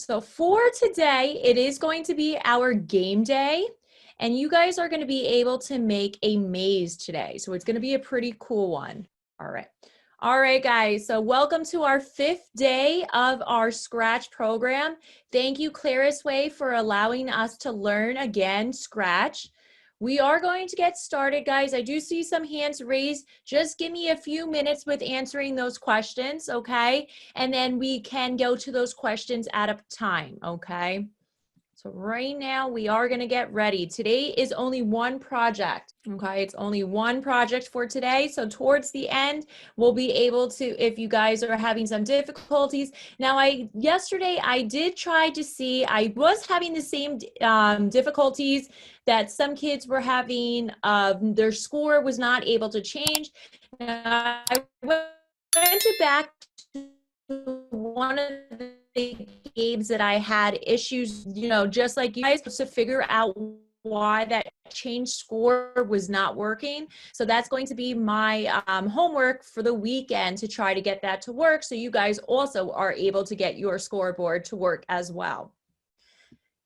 So for today, it is going to be our game day, and you guys are going to be able to make a maze today. So it's going to be a pretty cool one. All right. All right, guys. So welcome to our 5th day of our Scratch program. Thank you, Clarusway, for allowing us to learn again Scratch. We are going to get started, guys. I do see some hands raised. Just give me a few minutes with answering those questions, okay? And then we can go to those questions at a time, okay? So right now we are going to get ready. Today is only one project, okay? It's only one project for today. So towards the end, we'll be able to, if you guys are having some difficulties. Now, yesterday I did try to see, I was having the same difficulties that some kids were having. Their score was not able to change. Now, I went back to one of the games that I had issues, you know, just like you guys, to figure out why that change score was not working. So that's going to be my homework for the weekend, to try to get that to work, so you guys also are able to get your scoreboard to work as well.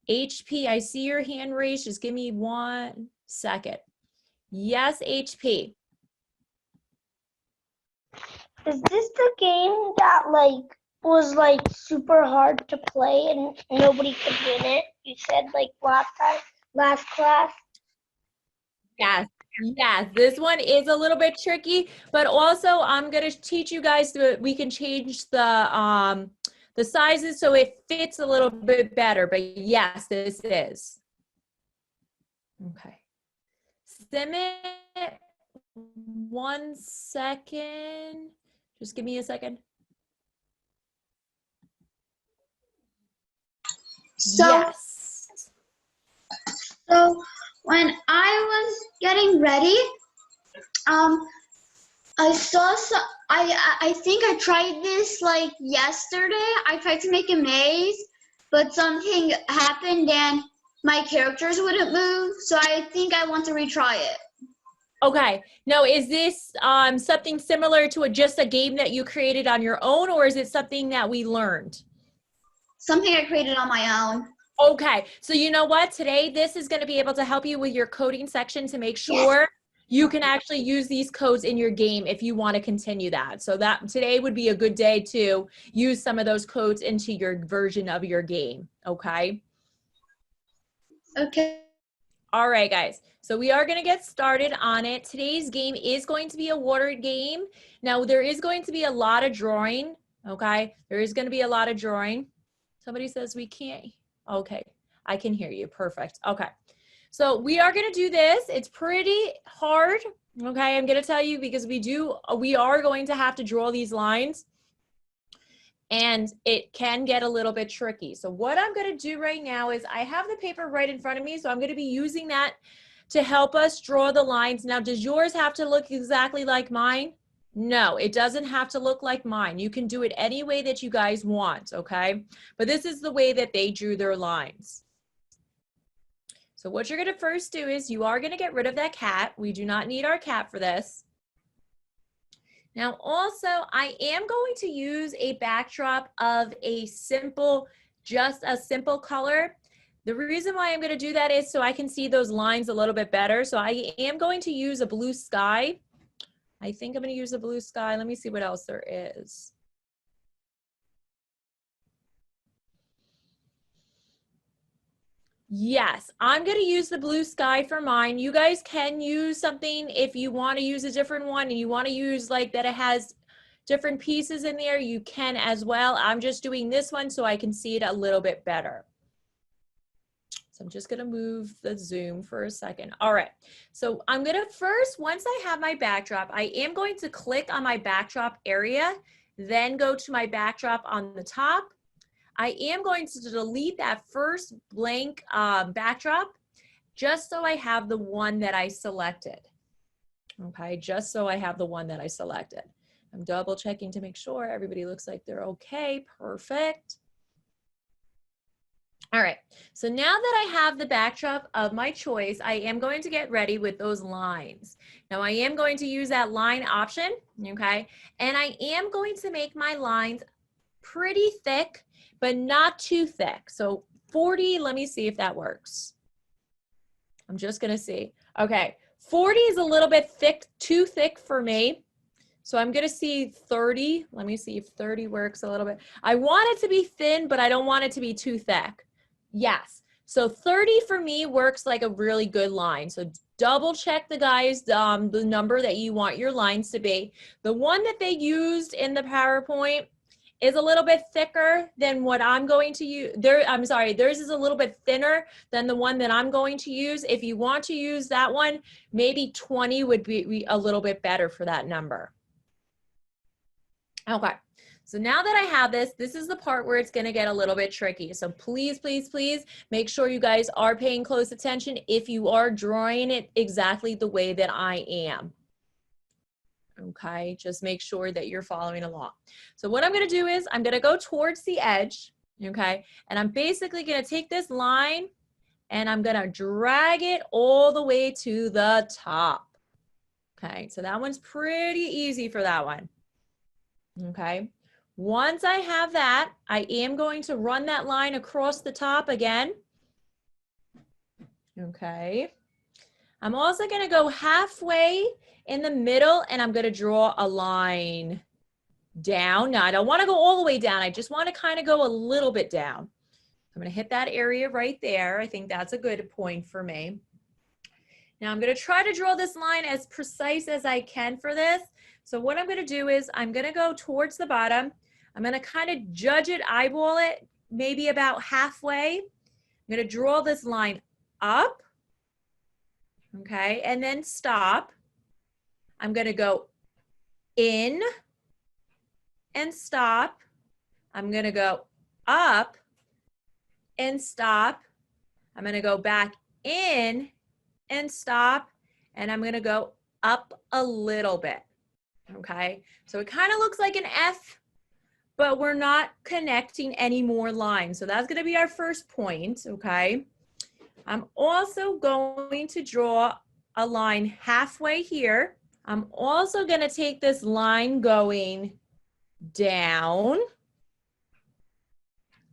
HP, I see your hand raised. Just give me 1 second. Yes, HP. Is this the game that was super hard to play and nobody could win it? You said last class. Yes, yes, this one is a little bit tricky, but also I'm going to teach you guys that we can change the sizes so it fits a little bit better. But yes, this is. Okay. Simit, 1 second. Just give me a second. Yes. So when I was getting ready, I saw some, I think I tried this yesterday. I tried to make a maze, but something happened and my characters wouldn't move. So I think I want to retry it. Okay. Now, is this something similar to just a game that you created on your own, or is it something that we learned? Something I created on my own. Okay. So you know what? Today, this is going to be able to help you with your coding section to make sure you can actually use these codes in your game if you want to continue that. So that today would be a good day to use some of those codes into your version of your game. Okay. Okay. All right, guys. So we are going to get started on it. Today's game is going to be a water game. Now, there is going to be a lot of drawing. Okay. There is going to be a lot of drawing. Somebody says we can't. Okay. I can hear you. Perfect. Okay. So we are going to do this. It's pretty hard. Okay. I'm going to tell you, because we are going to have to draw these lines, and it can get a little bit tricky. So what I'm going to do right now is I have the paper right in front of me. So I'm going to be using that to help us draw the lines. Now, does yours have to look exactly like mine? No, it doesn't have to look like mine. You can do it any way that you guys want, okay? But this is the way that they drew their lines. So what you're going to first do is you are going to get rid of that cat. We do not need our cat for this. Now, also, I am going to use a backdrop of just a simple color. The reason why I'm going to do that is so I can see those lines a little bit better. So I am going to use a blue sky. I think I'm going to use a blue sky. Let me see what else there is. Yes, I'm going to use the blue sky for mine. You guys can use something if you want to use a different one and you want to use that it has different pieces in there, you can as well. I'm just doing this one so I can see it a little bit better. So I'm just going to move the zoom for a second. All right. So I'm going to first, once I have my backdrop, I am going to click on my backdrop area, then go to my backdrop on the top. I am going to delete that first blank backdrop just so I have the one that I selected. Okay, just so I have the one that I selected. I'm double checking to make sure everybody looks like they're okay. Perfect. All right, so now that I have the backdrop of my choice, I am going to get ready with those lines. Now I am going to use that line option, okay? And I am going to make my lines pretty thick, but not too thick. So 40, let me see if that works. I'm just gonna see. Okay, 40 is a little bit thick, too thick for me. So I'm gonna see 30. Let me see if 30 works a little bit. I want it to be thin, but I don't want it to be too thick. Yes, so 30 for me works like a really good line. So double check the guys, the number that you want your lines to be. The one that they used in the PowerPoint is a little bit thicker than what I'm going to use. I'm sorry, theirs is a little bit thinner than the one that I'm going to use. If you want to use that one, maybe 20 would be a little bit better for that number. Okay, so now that I have this, this is the part where it's gonna get a little bit tricky. So please, please, please make sure you guys are paying close attention if you are drawing it exactly the way that I am. Okay, just make sure that you're following along. So what I'm gonna do is I'm gonna go towards the edge, okay? And I'm basically gonna take this line and I'm gonna drag it all the way to the top. Okay, so that one's pretty easy for that one. Okay, once I have that, I am going to run that line across the top again. Okay, I'm also going to go halfway in the middle and I'm going to draw a line down. Now I don't want to go all the way down. I just want to kind of go a little bit down. I'm going to hit that area right there. I think that's a good point for me. Now I'm going to try to draw this line as precise as I can for this. So what I'm going to do is I'm going to go towards the bottom. I'm going to kind of judge it, eyeball it, maybe about halfway. I'm going to draw this line up, okay, and then stop. I'm going to go in and stop. I'm going to go up and stop. I'm going to go back in and stop, and I'm going to go up a little bit. Okay, so it kind of looks like an F, but we're not connecting any more lines. So that's going to be our first point. Okay, I'm also going to draw a line halfway here. I'm also going to take this line going down.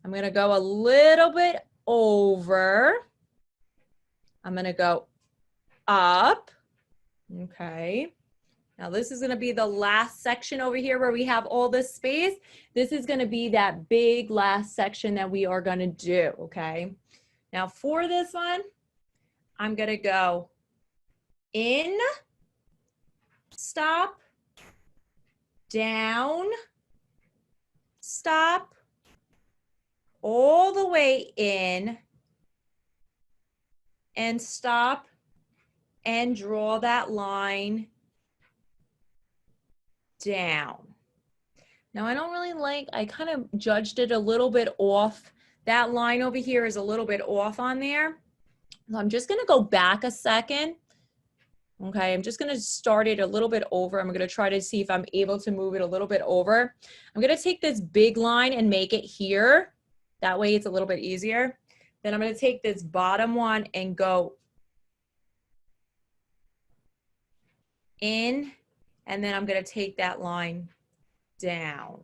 I'm going to go a little bit over. I'm going to go up. Okay. Now this is going to be the last section over here where we have all this space. This is going to be that big last section that we are going to do, okay? Now for this one, I'm going to go in, stop, down, stop, all the way in, and stop, and draw that line down. Now I don't really like, I kind of judged it a little bit off. That line over here is a little bit off on there. So I'm just gonna go back a second. Okay, I'm just gonna start it a little bit over. I'm gonna try to see if I'm able to move it a little bit over. I'm gonna take this big line and make it here. That way it's a little bit easier. Then I'm gonna take this bottom one and go in, and then I'm going to take that line down.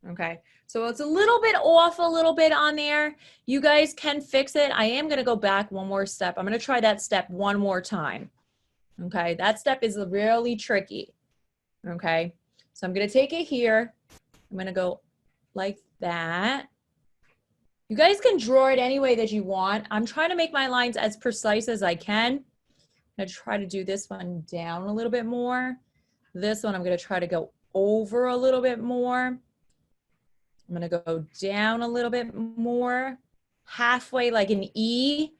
Okay, so it's a little bit off a little bit on there. You guys can fix it. I am going to go back one more step. I'm going to try that step one more time. Okay, that step is really tricky. Okay, so I'm going to take it here. I'm going to go like that. You guys can draw it any way that you want. I'm trying to make my lines as precise as I can. I'm going to try to do this one down a little bit more. This one, I'm going to try to go over a little bit more. I'm going to go down a little bit more, halfway like an E,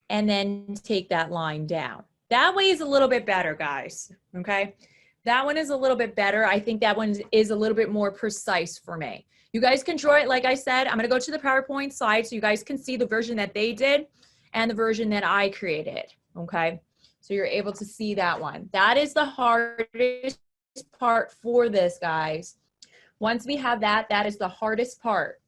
and then take that line down. That way is a little bit better, guys, okay? That one is a little bit better. I think that one is a little bit more precise for me. You guys can draw it, like I said. I'm going to go to the PowerPoint slide so you guys can see the version that they did and the version that I created, okay? So you're able to see that one. That is the hardest part for this, guys. Once we have that, that is the hardest part.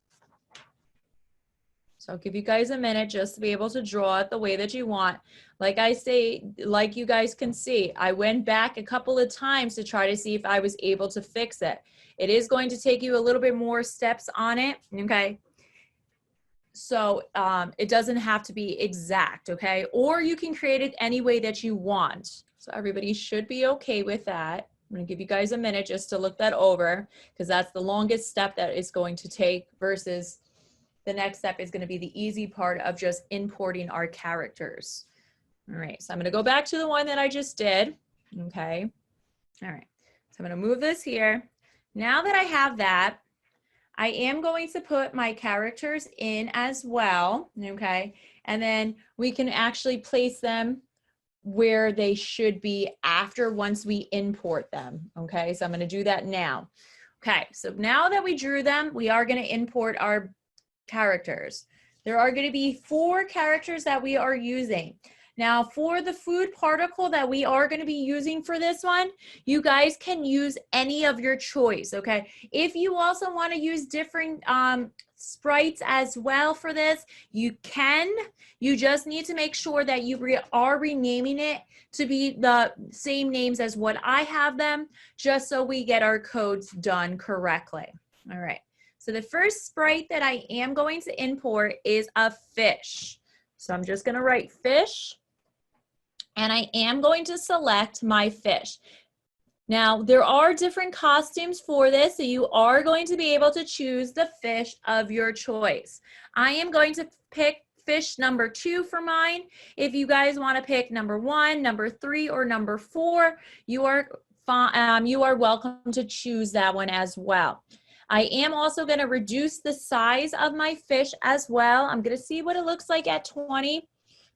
So I'll give you guys a minute just to be able to draw it the way that you want. Like I say, like you guys can see, I went back a couple of times to try to see if I was able to fix it. It is going to take you a little bit more steps on it, okay? So it doesn't have to be exact, okay? Or you can create it any way that you want. So everybody should be okay with that. I'm gonna give you guys a minute just to look that over, because that's the longest step that it's going to take versus the next step is gonna be the easy part of just importing our characters. All right, so I'm gonna go back to the one that I just did, okay? All right, so I'm gonna move this here. Now that I have that, I am going to put my characters in as well, okay? And then we can actually place them where they should be after once we import them, okay? So I'm gonna do that now. Okay, so now that we drew them, we are gonna import our characters. There are gonna be 4 characters that we are using. Now for the food particle that we are gonna be using for this one, you guys can use any of your choice, okay? If you also wanna use different sprites as well for this, you can. You just need to make sure that you are renaming it to be the same names as what I have them, just so we get our codes done correctly. All right, so the first sprite that I am going to import is a fish. So I'm just gonna write fish, and I am going to select my fish. Now, there are different costumes for this, so you are going to be able to choose the fish of your choice. I am going to pick fish number 2 for mine. If you guys want to pick number 1, number 3, or number 4, you are welcome to choose that one as well. I am also going to reduce the size of my fish as well. I'm going to see what it looks like at 20.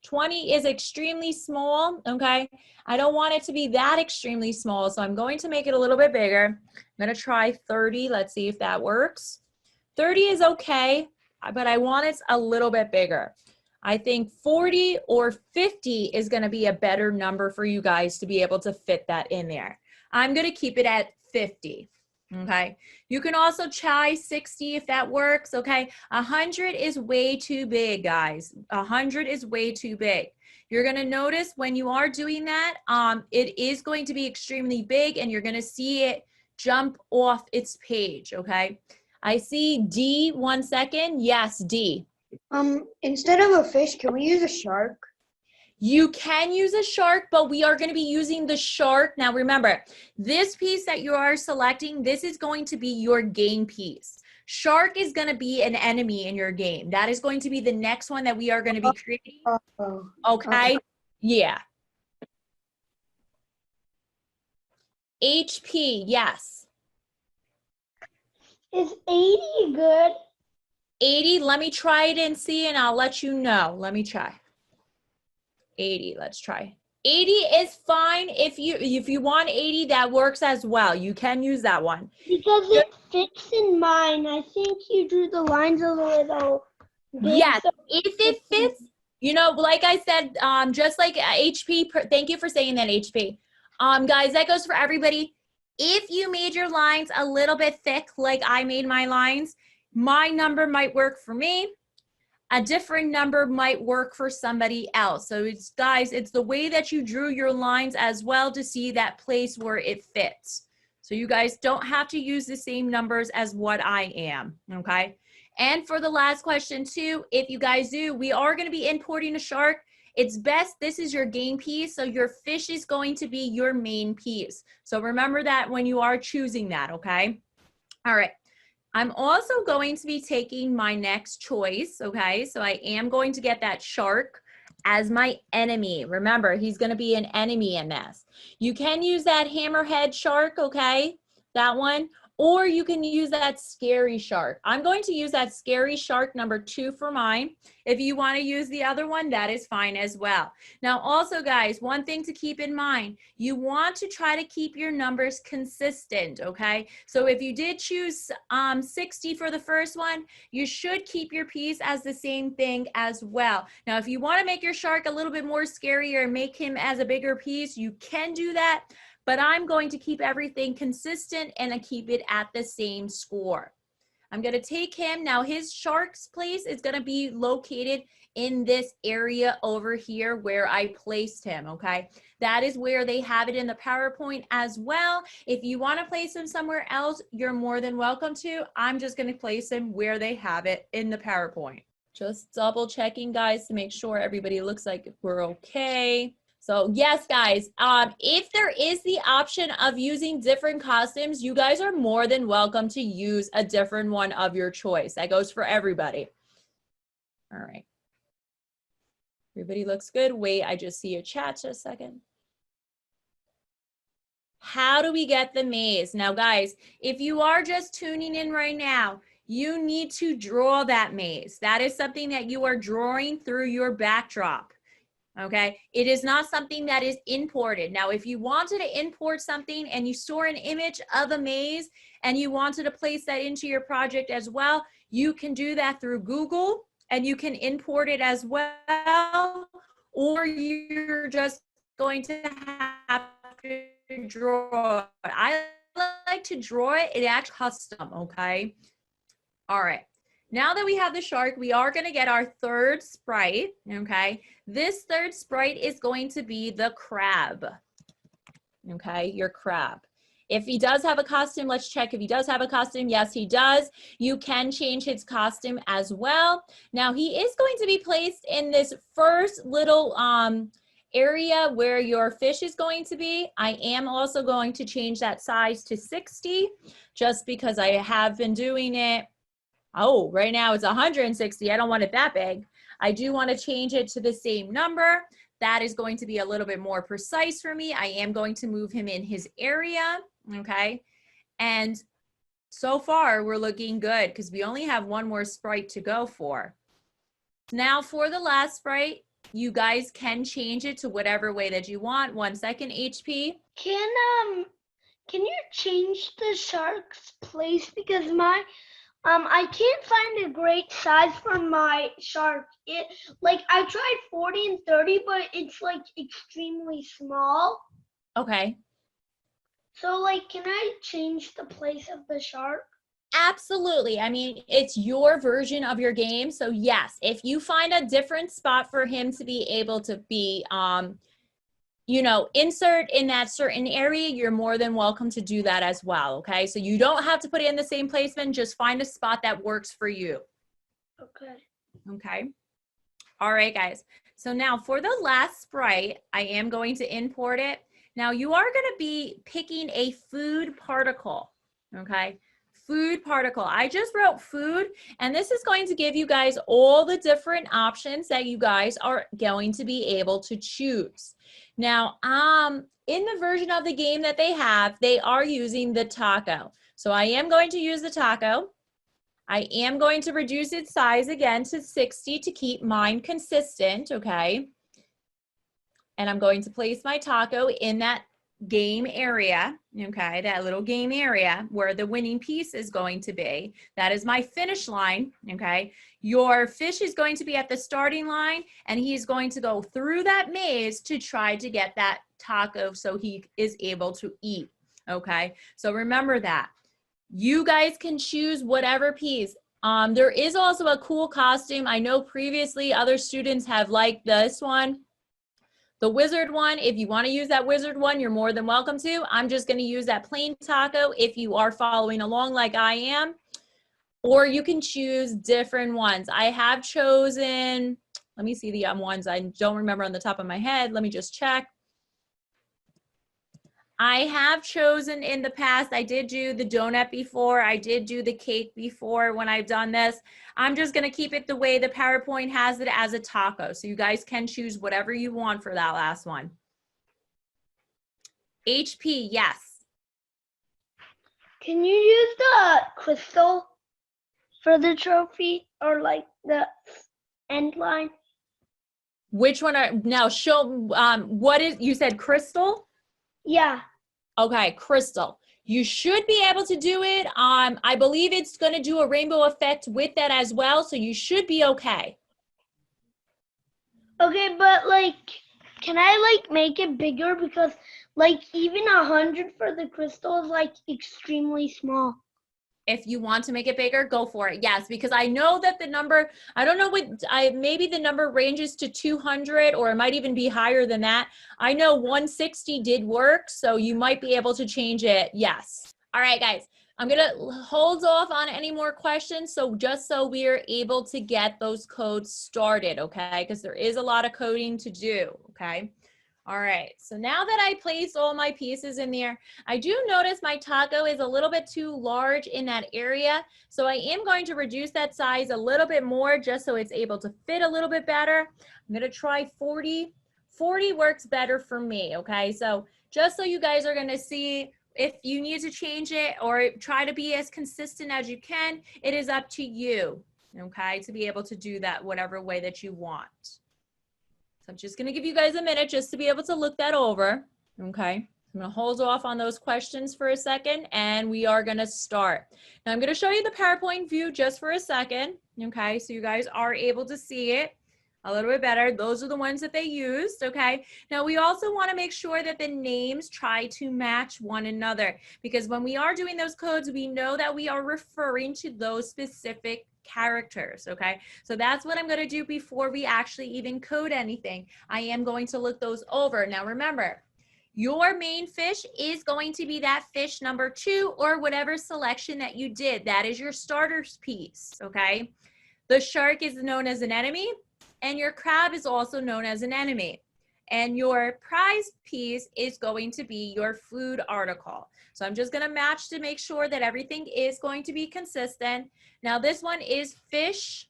20 is extremely small, okay? I don't want it to be that extremely small, so I'm going to make it a little bit bigger. I'm gonna try 30, let's see if that works. 30 is okay, but I want it a little bit bigger. I think 40 or 50 is gonna be a better number for you guys to be able to fit that in there. I'm gonna keep it at 50. Okay, you can also try 60 if that works, okay? 100 is way too big, guys. 100 is way too big. You're gonna notice when you are doing that, it is going to be extremely big and you're gonna see it jump off its page, okay? I see D, 1 second. Yes, D. Instead of a fish, can we use a shark? You can use a shark, but we are going to be using the shark. Now remember, this piece that you are selecting, this is going to be your game piece. Shark is going to be an enemy in your game. That is going to be the next one that we are going to be creating. Okay? Yeah. HP, yes. Is 80 good? 80, let me try it and see, and I'll let you know. Let me try. 80, let's try. 80 is fine. If you want 80, that works as well. You can use that one. Because it fits in mine. I think you drew the lines a little big. Yes, So if it fits, you know, like I said, just like HP, thank you for saying that, HP. Guys, that goes for everybody. If you made your lines a little bit thick, like I made my lines, my number might work for me. A different number might work for somebody else. So it's, guys, it's the way that you drew your lines as well to see that place where it fits. So you guys don't have to use the same numbers as what I am, okay? And for the last question too, if you guys do, we are gonna be importing a shark. It's best, this is your game piece, so your fish is going to be your main piece. So remember that when you are choosing that, okay? All right. I'm also going to be taking my next choice, okay? So I am going to get that shark as my enemy. Remember, he's going to be an enemy in this. You can use that hammerhead shark, okay? That one. Or you can use that scary shark. I'm going to use that scary shark number 2 for mine. If you want to use the other one, that is fine as well. Now also guys, one thing to keep in mind, you want to try to keep your numbers consistent, okay? So if you did choose 60 for the first one, you should keep your piece as the same thing as well. Now if you want to make your shark a little bit more scarier and make him as a bigger piece, you can do that. But I'm going to keep everything consistent and I keep it at the same score. I'm going to take him. Now his shark's place is going to be located in this area over here where I placed him, okay? That is where they have it in the PowerPoint as well. If you want to place him somewhere else, you're more than welcome to. I'm just going to place him where they have it in the PowerPoint. Just double checking, guys, to make sure everybody looks like we're okay. So yes, guys, if there is the option of using different costumes, you guys are more than welcome to use a different one of your choice. That goes for everybody. All right. Everybody looks good. Wait, I just see your chat just a second. How do we get the maze? Now, guys, if you are just tuning in right now, you need to draw that maze. That is something that you are drawing through your backdrop. Okay, it is not something that is imported. Now, if you wanted to import something and you store an image of a maze and you wanted to place that into your project as well, you can do that through Google and you can import it as well, or you're just going to have to draw it. I like to draw it. It actually custom, okay? All right. Now that we have the shark, we are going to get our third sprite, okay? This third sprite is going to be the crab, okay? Your crab. If he does have a costume, let's check if he does have a costume. Yes, he does. You can change his costume as well. Now, he is going to be placed in this first little area where your fish is going to be. I am also going to change that size to 60 just because I have been doing it. Oh, right now it's 160. I don't want it that big. I do want to change it to the same number. That is going to be a little bit more precise for me. I am going to move him in his area, okay? And so far, we're looking good because we only have one more sprite to go for. Now, for the last sprite, you guys can change it to whatever way that you want. 1 second, HP. Can you change the shark's place? Because I can't find a great size for my shark. I tried 40 and 30, but it's like extremely small. Okay. So can I change the place of the shark? Absolutely. I mean, it's your version of your game. So yes, if you find a different spot for him to be able to be, you know, insert in that certain area, you're more than welcome to do that as well, okay? So you don't have to put it in the same placement, just find a spot that works for you. Okay. Okay. All right, guys. So now for the last sprite, I am going to import it. Now you are going to be picking a food particle, okay? Food particle. I just wrote food, and this is going to give you guys all the different options that you guys are going to be able to choose. Now, in the version of the game that they have, they are using the taco. So I am going to use the taco. I am going to reduce its size again to 60 to keep mine consistent, okay? And I'm going to place my taco in that game area, okay, that little game area where the winning piece is going to be. That is my finish line, okay? Your fish is going to be at the starting line, and he's going to go through that maze to try to get that taco so he is able to eat, okay? So remember that. You guys can choose whatever piece. There is also a cool costume. I know previously other students have liked this one. The wizard one, if you want to use that wizard one, you're more than welcome to. I'm just going to use that plain taco if you are following along like I am. Or you can choose different ones. I have chosen, let me see the ones I don't remember on the top of my head. Let me just check. I have chosen in the past, I did do the donut before, I did do the cake before when I've done this. I'm just gonna keep it the way the PowerPoint has it as a taco. So you guys can choose whatever you want for that last one. HP, yes. Can you use the crystal for the trophy or the end line? Which one are, now show, what is, you said crystal? Yeah. Okay, crystal. You should be able to do it. I believe it's going to do a rainbow effect with that as well, so you should be okay. Okay, but can I make it bigger? Because even 100 for the crystal is extremely small. If you want to make it bigger, go for it. Yes, because I know that the number, I don't know what, maybe the number ranges to 200 or it might even be higher than that. I know 160 did work, so you might be able to change it. Yes. All right, guys, I'm going to hold off on any more questions. So just so we are able to get those codes started, okay? Because there is a lot of coding to do, okay? All right, so now that I placed all my pieces in there, I do notice my taco is a little bit too large in that area. So I am going to reduce that size a little bit more just so it's able to fit a little bit better. I'm gonna try 40. 40 works better for me, okay? So just so you guys are gonna see if you need to change it or try to be as consistent as you can, it is up to you, okay? To be able to do that whatever way that you want. I'm just going to give you guys a minute just to be able to look that over, okay? I'm going to hold off on those questions for a second, and we are going to start. Now, I'm going to show you the PowerPoint view just for a second, okay? So you guys are able to see it a little bit better. Those are the ones that they used, okay? Now, we also want to make sure that the names try to match one another, because when we are doing those codes, we know that we are referring to those specific characters, okay? So that's what I'm going to do before we actually even code anything. I am going to look those over. Now, remember, your main fish is going to be that fish number 2 or whatever selection that you did. That is your starter's piece, okay? The shark is known as an enemy, and your crab is also known as an enemy. And your prize piece is going to be your food article. So I'm just going to match to make sure that everything is going to be consistent. Now this one is fish.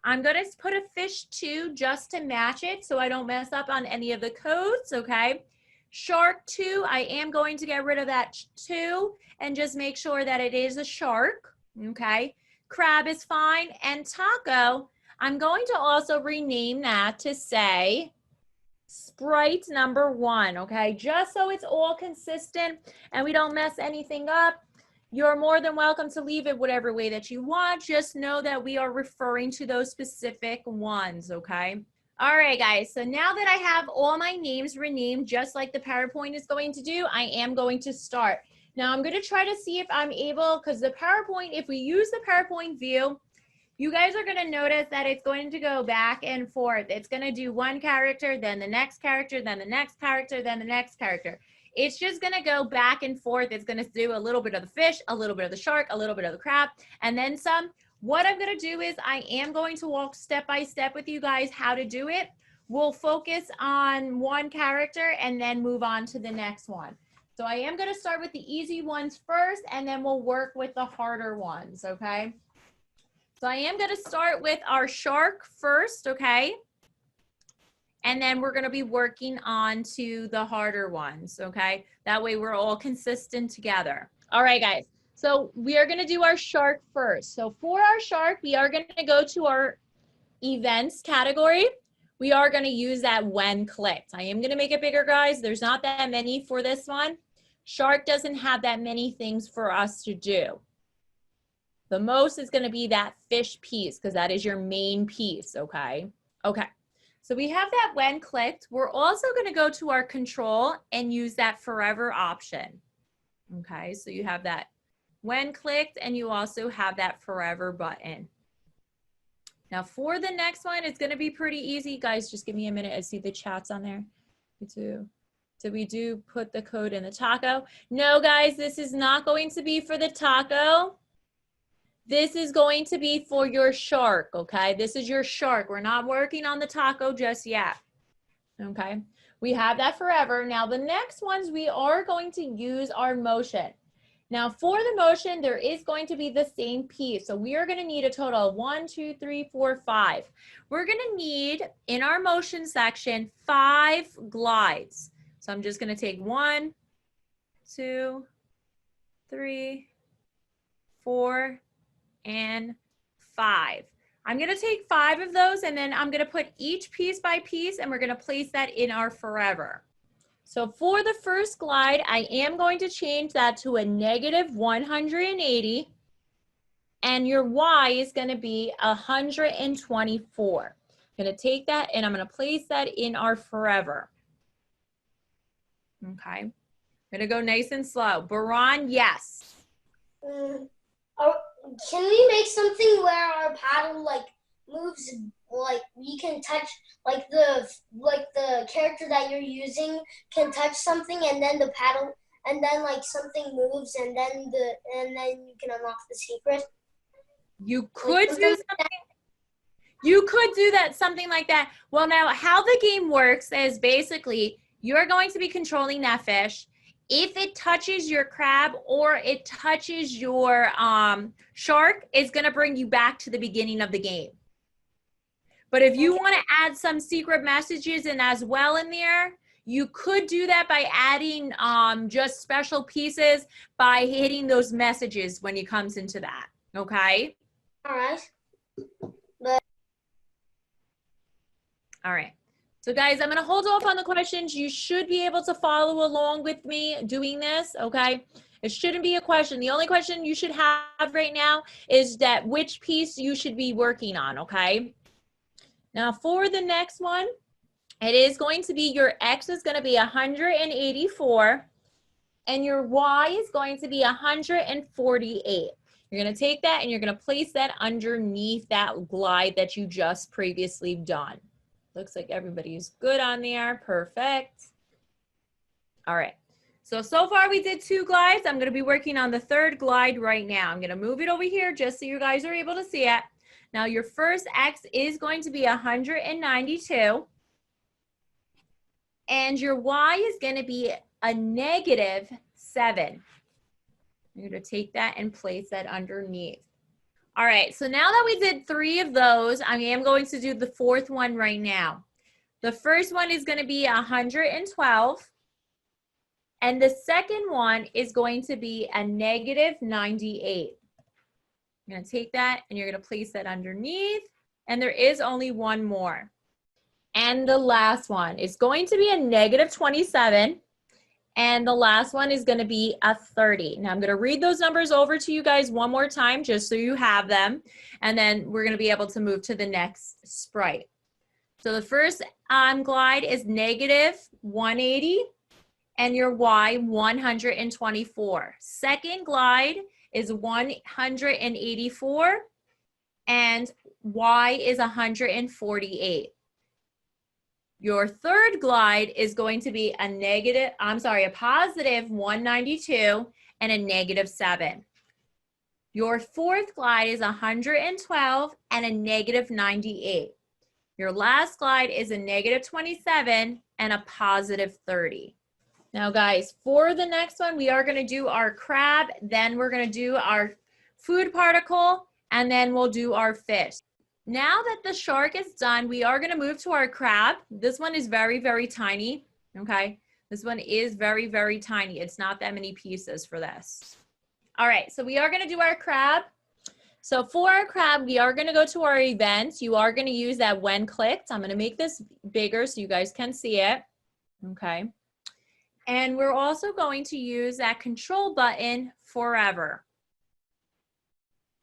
I'm going to put a fish 2 just to match it so I don't mess up on any of the codes, okay? Shark 2, I am going to get rid of that 2 and just make sure that it is a shark, okay? Crab is fine. And taco, I'm going to also rename that to say sprite number 1, okay? Just so it's all consistent and we don't mess anything up. You're more than welcome to leave it whatever way that you want. Just know that we are referring to those specific ones, okay? All right, guys, so now that I have all my names renamed, just like the PowerPoint is going to do, I am going to start. Now I'm going to try to see if I'm able, because the PowerPoint, if we use the PowerPoint view, you guys are going to notice that it's going to go back and forth. It's going to do one character, then the next character, then the next character, then the next character. It's just going to go back and forth. It's going to do a little bit of the fish, a little bit of the shark, a little bit of the crab, and then some. What I'm going to do is I am going to walk step by step with you guys how to do it. We'll focus on one character and then move on to the next one. So I am going to start with the easy ones first, and then we'll work with the harder ones, okay? So I am going to start with our shark first, okay? And then we're going to be working on to the harder ones, okay? That way we're all consistent together. All right, guys. So we are going to do our shark first. So for our shark, we are going to go to our events category. We are going to use that when clicked. I am going to make it bigger, guys. There's not that many for this one. Shark doesn't have that many things for us to do. The most is going to be that fish piece because that is your main piece, okay? Okay, so we have that when clicked. We're also going to go to our control and use that forever option. Okay, so you have that when clicked and you also have that forever button. Now for the next one, it's going to be pretty easy. Guys, just give me a minute. I see the chats on there. Did we do put the code in the taco? No, guys, this is not going to be for the taco. This is going to be for your shark, okay? This is your shark. We're not working on the taco just yet, okay? We have that forever. Now, the next ones, we are going to use our motion. Now, for the motion, there is going to be the same piece. So we are going to need a total of 1, 2, 3, 4, 5. We're going to need, in our motion section, 5 glides. So I'm just going to take 1, 2, 3, 4, and 5. I'm going to take 5 of those and then I'm going to put each piece by piece and we're going to place that in our forever. So for the first glide, I am going to change that to a negative 180 and your Y is going to be 124. I'm going to take that and I'm going to place that in our forever. Okay. I'm going to go nice and slow. Baran, yes. Can we make something where our paddle like moves, like we can touch, like the character that you're using can touch something, and then the paddle, and then like something moves, and then you can unlock the secret? You could Like, do something. You could do that, something like that. Well, now how the game works is basically you're going to be controlling that fish. If it touches your crab or it touches your shark, it's going to bring you back to the beginning of the game. But if you want to add some secret messages in as well in there, you could do that by adding just special pieces by hitting those messages when it comes into that. Okay? all right. All right. So guys, I'm going to hold off on the questions. You should be able to follow along with me doing this, okay? It shouldn't be a question. The only question you should have right now is that which piece you should be working on, okay? Now for the next one, it is going to be your X is going to be 184 and your Y is going to be 148. You're going to take that and you're going to place that underneath that glide that you just previously done. Looks like everybody's good on there. Perfect. All right. So far we did 2 glides. I'm going to be working on the 3rd glide right now. I'm going to move it over here just so you guys are able to see it. Now your first X is going to be 192. And your Y is going to be a -7. You're going to take that and place that underneath. All right, so now that we did 3 of those, I am going to do the 4th one right now. The first one is going to be 112. And the second one is going to be a -98. You're going to take that and you're going to place that underneath. And there is only one more. And the last one is going to be a -27. And the last one is going to be a 30. Now I'm going to read those numbers over to you guys one more time just so you have them. And then we're going to be able to move to the next sprite. So the first glide is -180 and your Y 124. Second glide is 184 and Y is 148. Your third glide is going to be a positive 192 and a -7. Your fourth glide is 112 and a -98. Your last glide is a -27 and a positive 30. Now guys, for the next one, we are going to do our crab, then we're going to do our food particle, and then we'll do our fish. Now that the shark is done, we are going to move to our crab. This one is very, very tiny, okay? This one is very, very tiny. It's not that many pieces for this. All right, so we are going to do our crab. So for our crab, we are going to go to our events. You are going to use that when clicked. I'm going to make this bigger so you guys can see it, okay? And we're also going to use that control button forever.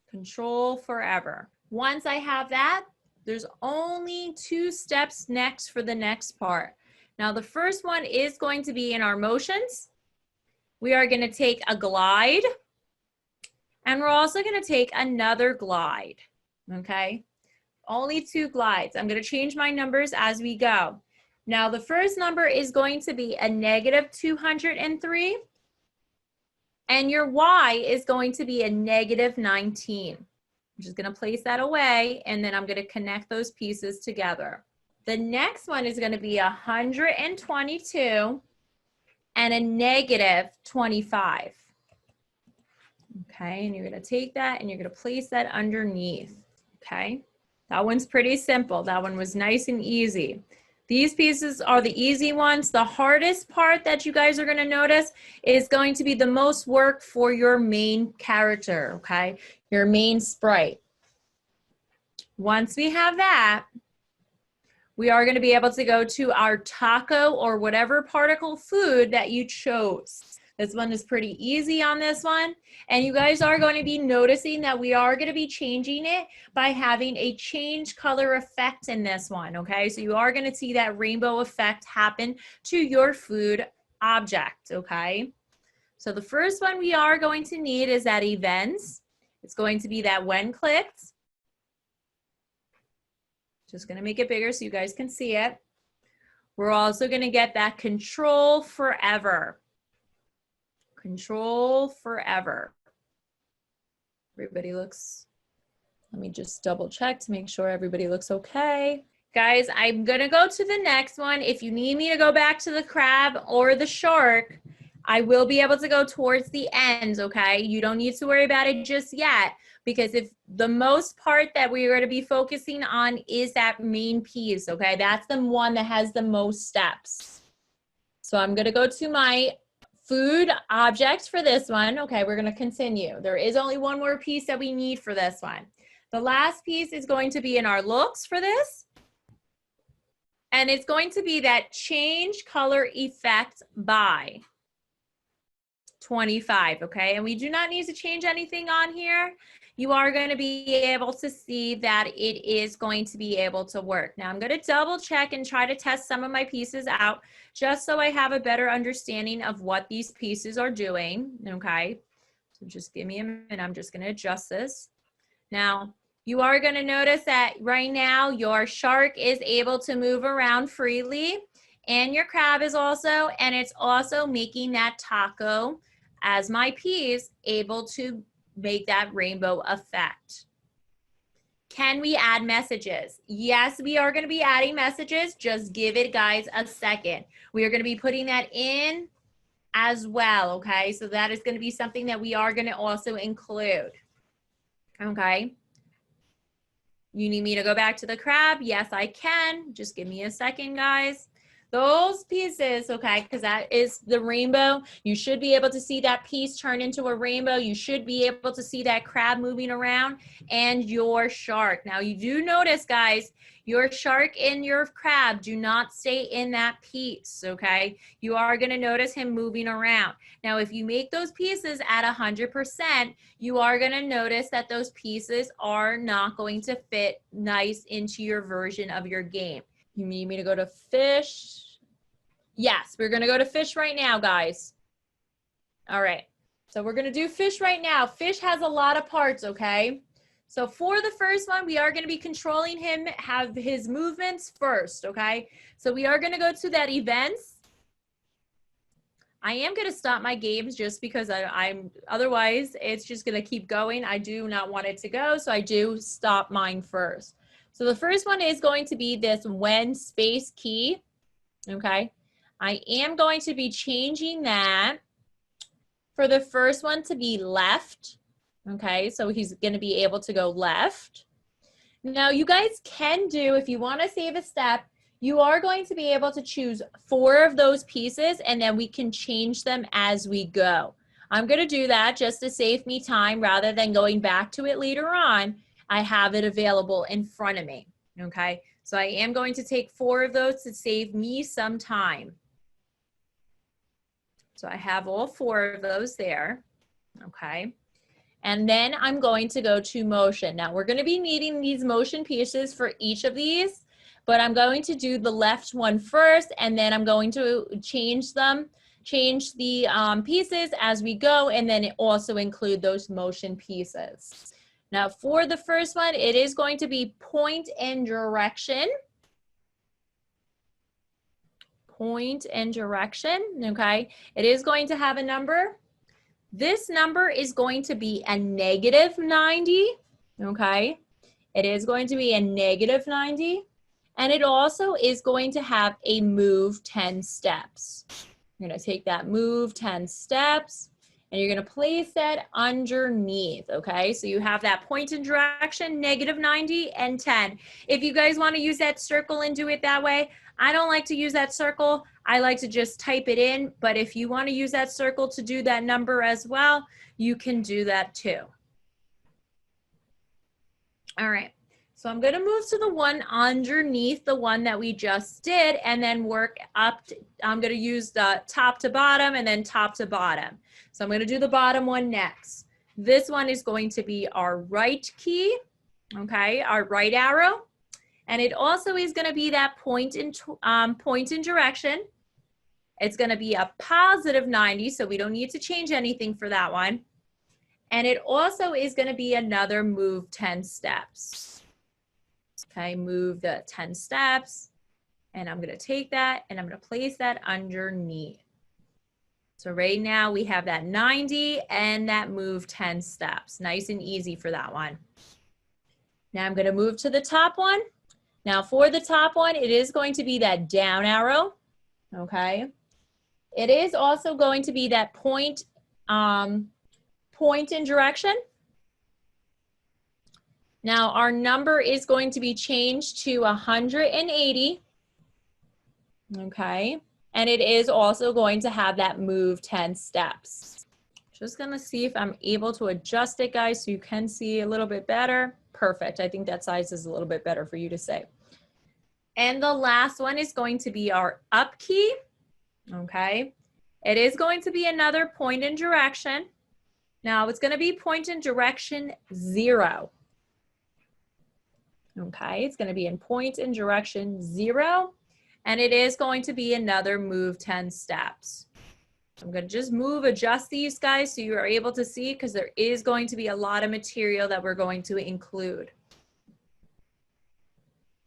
Control forever. Once I have that, there's only 2 steps next for the next part. Now the first one is going to be in our motions. We are going to take a glide and we're also going to take another glide, okay? Only 2 glides. I'm going to change my numbers as we go. Now the first number is going to be a -203 and your Y is going to be a -19. I'm just going to place that away and then I'm going to connect those pieces together. The next one is going to be 122 and a -25. Okay, and you're going to take that and you're going to place that underneath. Okay, that one's pretty simple. That one was nice and easy. These pieces are the easy ones. The hardest part that you guys are going to notice is going to be the most work for your main character, okay? Your main sprite. Once we have that, we are going to be able to go to our taco or whatever particle food that you chose. This one is pretty easy on this one. And you guys are going to be noticing that we are going to be changing it by having a change color effect in this one, okay? So you are going to see that rainbow effect happen to your food object, okay? So the first one we are going to need is that events. It's going to be that when clicked. Just going to make it bigger so you guys can see it. We're also going to get that control forever. Control forever. Everybody looks, let me just double check to make sure everybody looks okay. Guys, I'm going to go to the next one. If you need me to go back to the crab or the shark, I will be able to go towards the end, okay? You don't need to worry about it just yet, because if the most part that we're going to be focusing on is that main piece, okay? That's the one that has the most steps. So I'm going to go to my food object for this one. Okay, we're going to continue. There is only one more piece that we need for this one. The last piece is going to be in our looks for this. And it's going to be that change color effect by 25, okay? And we do not need to change anything on here. You are going to be able to see that it is going to be able to work. Now I'm going to double check and try to test some of my pieces out just so I have a better understanding of what these pieces are doing, okay? So just give me a minute. I'm just going to adjust this. Now, you are going to notice that right now your shark is able to move around freely, and your crab is also, and it's also making that taco as my piece able to make that rainbow effect. Can we add messages? Yes, we are going to be adding messages. Just give it, guys, a second. We are going to be putting that in as well, okay? So that is going to be something that we are going to also include, okay? You need me to go back to the crab? Yes, I can. Just give me a second, guys. Those pieces, okay, because that is the rainbow. You should be able to see that piece turn into a rainbow. You should be able to see that crab moving around and your shark. Now, you do notice, guys, your shark and your crab do not stay in that piece, okay? You are going to notice him moving around. Now, if you make those pieces at 100%, you are going to notice that those pieces are not going to fit nice into your version of your game. You need me to go to fish? Yes, we're going to go to fish right now, guys. All right. So we're going to do fish right now. Fish has a lot of parts, okay? So for the first one, we are going to be controlling him, have his movements first, okay? So we are going to go to that events. I am going to stop my games just because I'm otherwise it's just going to keep going. I do not want it to go, so I do stop mine first. So the first one is going to be this when space key, okay? I am going to be changing that for the first one to be left, okay? So he's going to be able to go left. Now you guys can do, if you want to save a step, you are going to be able to choose 4 of those pieces and then we can change them as we go. I'm going to do that just to save me time rather than going back to it later on. I have it available in front of me, okay? So I am going to take 4 of those to save me some time. So I have all 4 of those there, okay? And then I'm going to go to motion. Now we're going to be needing these motion pieces for each of these, but I'm going to do the left one first, and then I'm going to change them, change the pieces as we go, and then also include those motion pieces. Now for the first one, it is going to be point and direction. Point and direction, okay? It is going to have a number. This number is going to be a -90, okay? It is going to be a -90, and it also is going to have a move 10 steps. You're gonna take that move 10 steps, and you're gonna place that underneath, okay? So you have that point and direction, -90 and 10. If you guys wanna use that circle and do it that way, I don't like to use that circle. I like to just type it in, but if you wanna use that circle to do that number as well, you can do that too. All right, so I'm gonna move to the one underneath the one that we just did and then work up. I'm gonna use the top to bottom and then top to bottom. So I'm gonna do the bottom one next. This one is going to be our right key, okay, our right arrow. And it also is gonna be that point in direction. It's gonna be a +90, so we don't need to change anything for that one. And it also is going to be another move 10 steps. Okay, move the 10 steps. And I'm going to take that and I'm going to place that underneath. So right now we have that 90 and that move 10 steps. Nice and easy for that one. Now I'm going to move to the top one. Now for the top one, it is going to be that down arrow. Okay. It is also going to be that point in direction. Now our number is going to be changed to 180. Okay. And it is also going to have that move 10 steps. Just gonna see if I'm able to adjust it, guys, so you can see a little bit better. Perfect. I think that size is a little bit better for you to say. And the last one is going to be our up key. Okay. It is going to be another point in direction. Now it's going to be point in direction 0. Okay. It's going to be in point in direction 0. And it is going to be another move 10 steps. I'm going to just adjust these, guys, so you are able to see, because there is going to be a lot of material that we're going to include.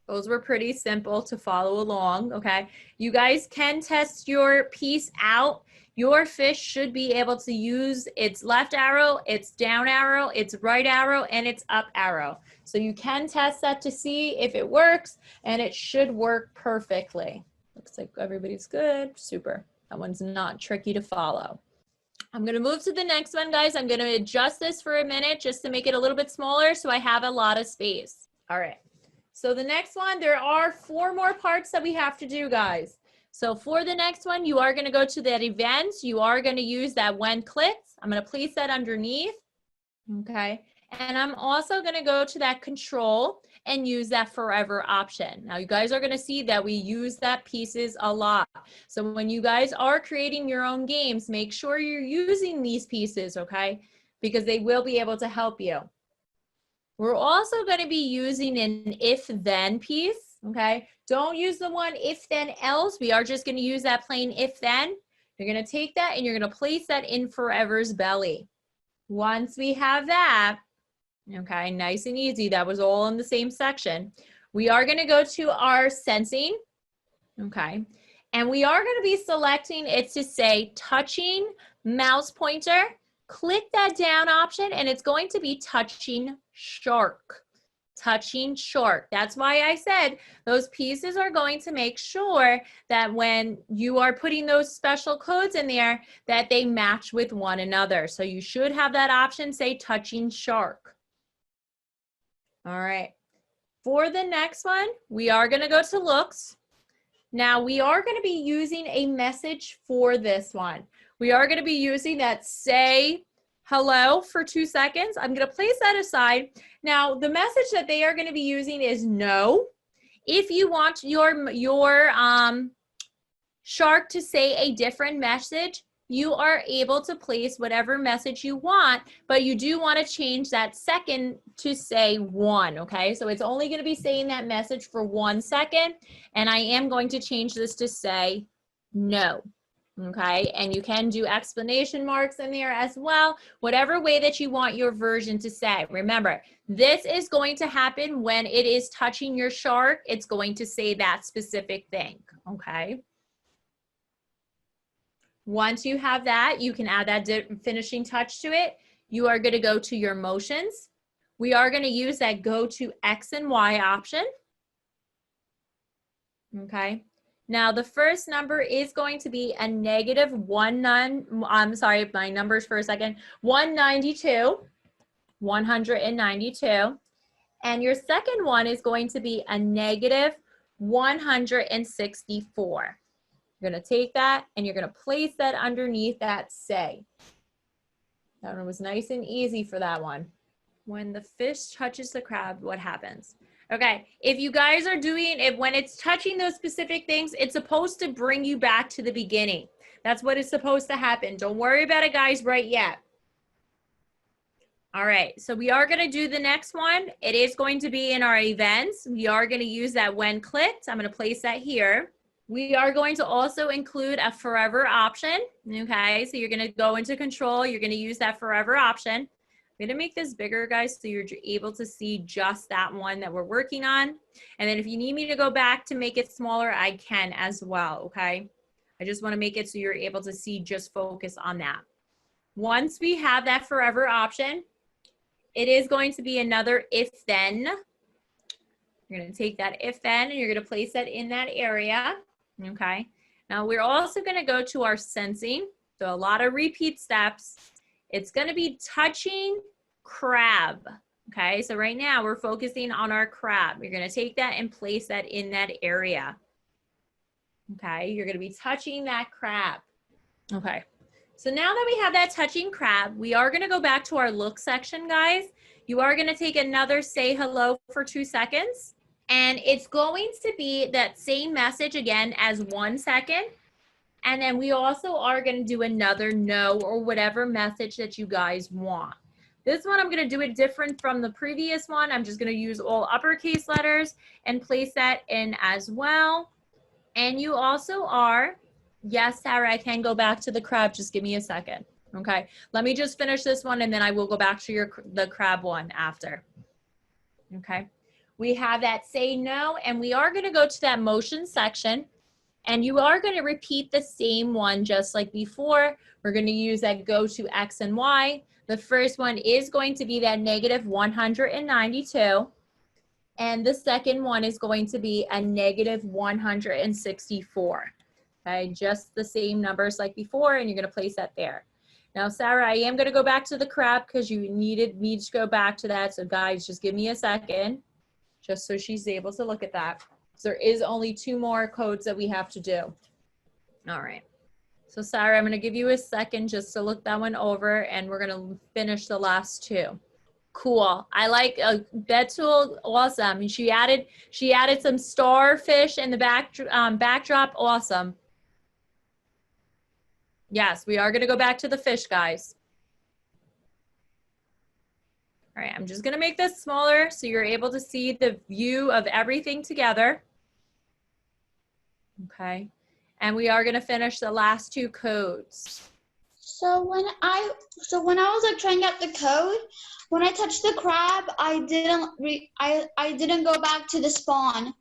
Those were pretty simple to follow along, okay? You guys can test your piece out. Your fish should be able to use its left arrow, its down arrow, its right arrow, and its up arrow. So you can test that to see if it works, and it should work perfectly. Looks like everybody's good. Super. That one's not tricky to follow. I'm going to move to the next one, guys. I'm going to adjust this for a minute just to make it a little bit smaller so I have a lot of space. All right. So the next one, there are 4 more parts that we have to do, guys. So for the next one, you are going to go to that event. You are going to use that when clicked. I'm going to place that underneath. Okay. And I'm also going to go to that control and use that forever option. Now you guys are going to see that we use that pieces a lot. So when you guys are creating your own games, make sure you're using these pieces, okay? Because they will be able to help you. We're also going to be using an if-then piece, okay? Don't use the one if-then-else. We are just going to use that plain if-then. You're going to take that and you're going to place that in forever's belly. Once we have that, okay, nice and easy. That was all in the same section. We are going to go to our sensing, okay? And we are going to be selecting it to say touching mouse pointer. Click that down option and it's going to be touching shark. Touching shark. That's why I said those pieces are going to make sure that when you are putting those special codes in there that they match with one another. So you should have that option say touching shark. All right. For the next one, we are going to go to looks. Now we are going to be using a message for this one. We are going to be using that say hello for 2 seconds. I'm going to place that aside. Now the message that they are going to be using is no. If you want your shark to say a different message, you are able to place whatever message you want, but you do want to change that second to say 1, okay? So it's only going to be saying that message for 1 second, and I am going to change this to say no, okay? And you can do exclamation marks in there as well, whatever way that you want your version to say. Remember, this is going to happen when it is touching your shark. It's going to say that specific thing, okay? Once you have that, you can add that finishing touch to it. You are going to go to your motions. We are going to use that go to X and Y option. Okay. Now the first number is going to be a negative 192. And your second one is going to be a negative 164. You're going to take that and you're going to place that underneath that say. That one was nice and easy for that one. When the fish touches the crab, what happens? Okay, if you guys are doing it, when it's touching those specific things, it's supposed to bring you back to the beginning. That's what is supposed to happen. Don't worry about it, guys, right yet. All right, so we are going to do the next one. It is going to be in our events. We are going to use that when clicked. I'm going to place that here. We are going to also include a forever option, okay? So you're going to go into control. You're going to use that forever option. I'm gonna make this bigger, guys, so you're able to see just that one that we're working on. And then if you need me to go back to make it smaller, I can as well, okay? I just wanna make it so you're able to see, just focus on that. Once we have that forever option, it is going to be another if then. You're gonna take that if then and you're gonna place that in that area, okay? Now we're also gonna go to our sensing. So a lot of repeat steps. It's gonna be touching crab, okay? So right now we're focusing on our crab. You're gonna take that and place that in that area, okay? You're gonna be touching that crab, okay? So now that we have that touching crab, we are gonna go back to our look section, guys. You are gonna take another say hello for 2 seconds, and it's going to be that same message again as 1 second. And then we also are gonna do another no or whatever message that you guys want. This one, I'm gonna do it different from the previous one. I'm just gonna use all uppercase letters and place that in as well. And you also are, yes, Sarah, I can go back to the crab. Just give me a second, okay? Let me just finish this one and then I will go back to the crab one after, okay? We have that say no, and we are gonna go to that motion section. And you are going to repeat the same one just like before. We're going to use that go to X and Y. The first one is going to be that negative 192. And the second one is going to be a negative 164. Okay, just the same numbers like before, and you're going to place that there. Now, Sarah, I am going to go back to the crab because you needed me to go back to that. So guys, just give me a second, just so she's able to look at that. So there is only 2 more codes that we have to do. All right. So Sarah, I'm gonna give you a second just to look that one over and we're gonna finish the last 2. Cool. I like Betul, awesome. She added some starfish in the backdrop, awesome. Yes, we are gonna go back to the fish, guys. All right, I'm just gonna make this smaller so you're able to see the view of everything together. Okay, and we are gonna finish the last 2 codes. So when I was like trying out the code, when I touched the crab, I didn't go back to the spawn.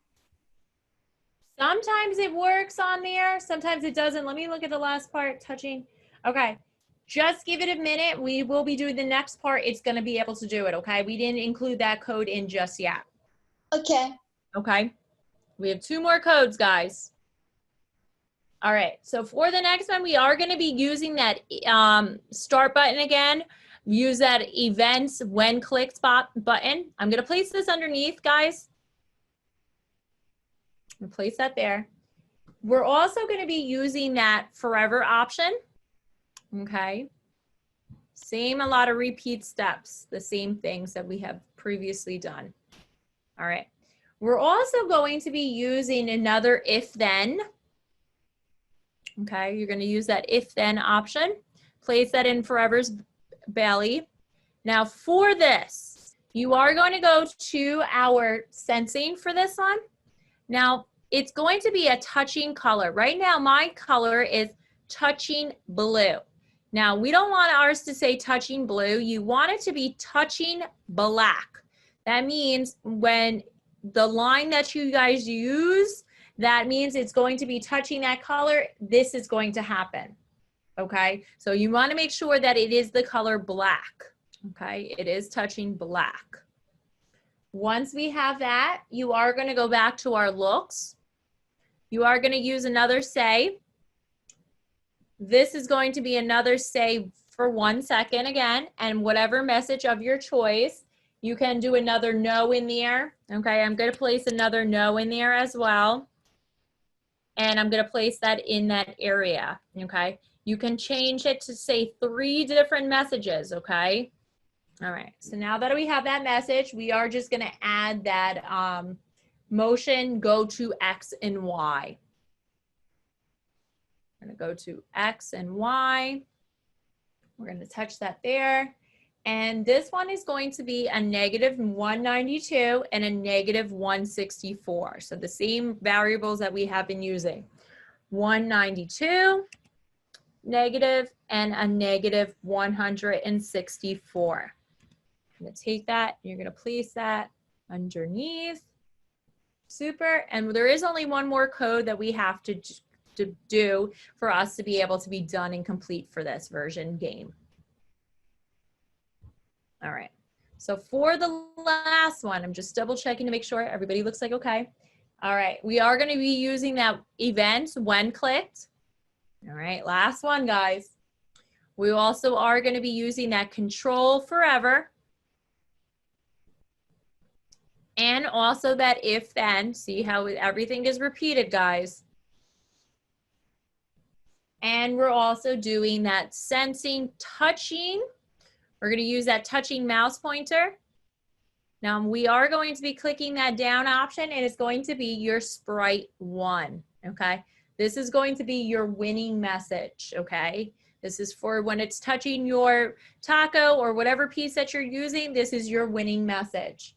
Sometimes it works on there, sometimes it doesn't. Let me look at the last part, touching. Okay, just give it a minute. We will be doing the next part. It's gonna be able to do it, okay? We didn't include that code in just yet. Okay. Okay, we have 2 more codes, guys. All right, so for the next one, we are going to be using that start button again. Use that events when clicked button. I'm going to place this underneath, guys. And place that there. We're also going to be using that forever option. Okay. Same, a lot of repeat steps, the same things that we have previously done. All right. We're also going to be using another if then. Okay, you're going to use that if then option. Place that in forever's belly. Now for this, you are going to go to our sensing for this one. Now it's going to be a touching color. Right now my color is touching blue. Now we don't want ours to say touching blue. You want it to be touching black. That means when the line that you guys use, that means it's going to be touching that color. This is going to happen, okay? So you want to make sure that it is the color black, okay? It is touching black. Once we have that, you are going to go back to our looks. You are going to use another say. This is going to be another say for 1 second again, and whatever message of your choice. You can do another no in there, okay? I'm going to place another no in there as well. And I'm going to place that in that area, okay? You can change it to say 3 different messages, okay? All right, so now that we have that message, we are just going to add that motion go to X and Y. I'm going to go to X and Y. We're going to touch that there. And this one is going to be a negative 192 and a negative 164. So the same variables that we have been using. 192, negative, and a negative 164. I'm gonna take that, you're gonna place that underneath. Super, and there is only one more code that we have to do for us to be able to be done and complete for this version game. All right, so for the last one, I'm just double checking to make sure everybody looks like okay. All right, we are gonna be using that event when clicked. All right, last one, guys. We also are gonna be using that control forever. And also that if then, see how everything is repeated, guys. And we're also doing that sensing touching. We're going to use that touching mouse pointer. Now we are going to be clicking that down option and it's going to be your sprite 1, okay? This is going to be your winning message, okay? This is for when it's touching your taco or whatever piece that you're using, this is your winning message.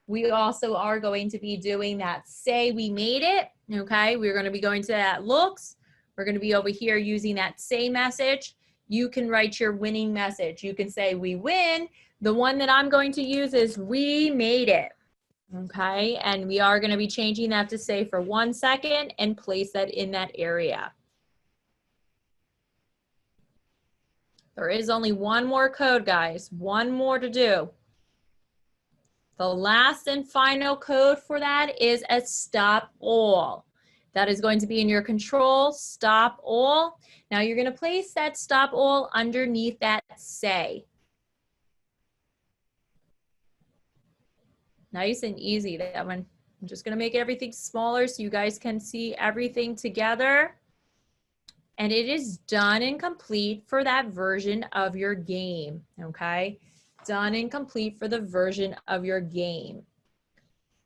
We also are going to be doing that say we made it, okay? We're going to be going to that looks. We're going to be over here using that say message. You can write your winning message. You can say we win. The one that I'm going to use is we made it, okay? And we are going to be changing that to say for 1 second and place that in that area. There is only one more code, guys. One more to do. The last and final code for that is a stop all. That is going to be in your control, stop all. Now you're going to place that stop all underneath that say. Nice and easy, that one. I'm just going to make everything smaller so you guys can see everything together. And it is done and complete for that version of your game, okay? Done and complete for the version of your game.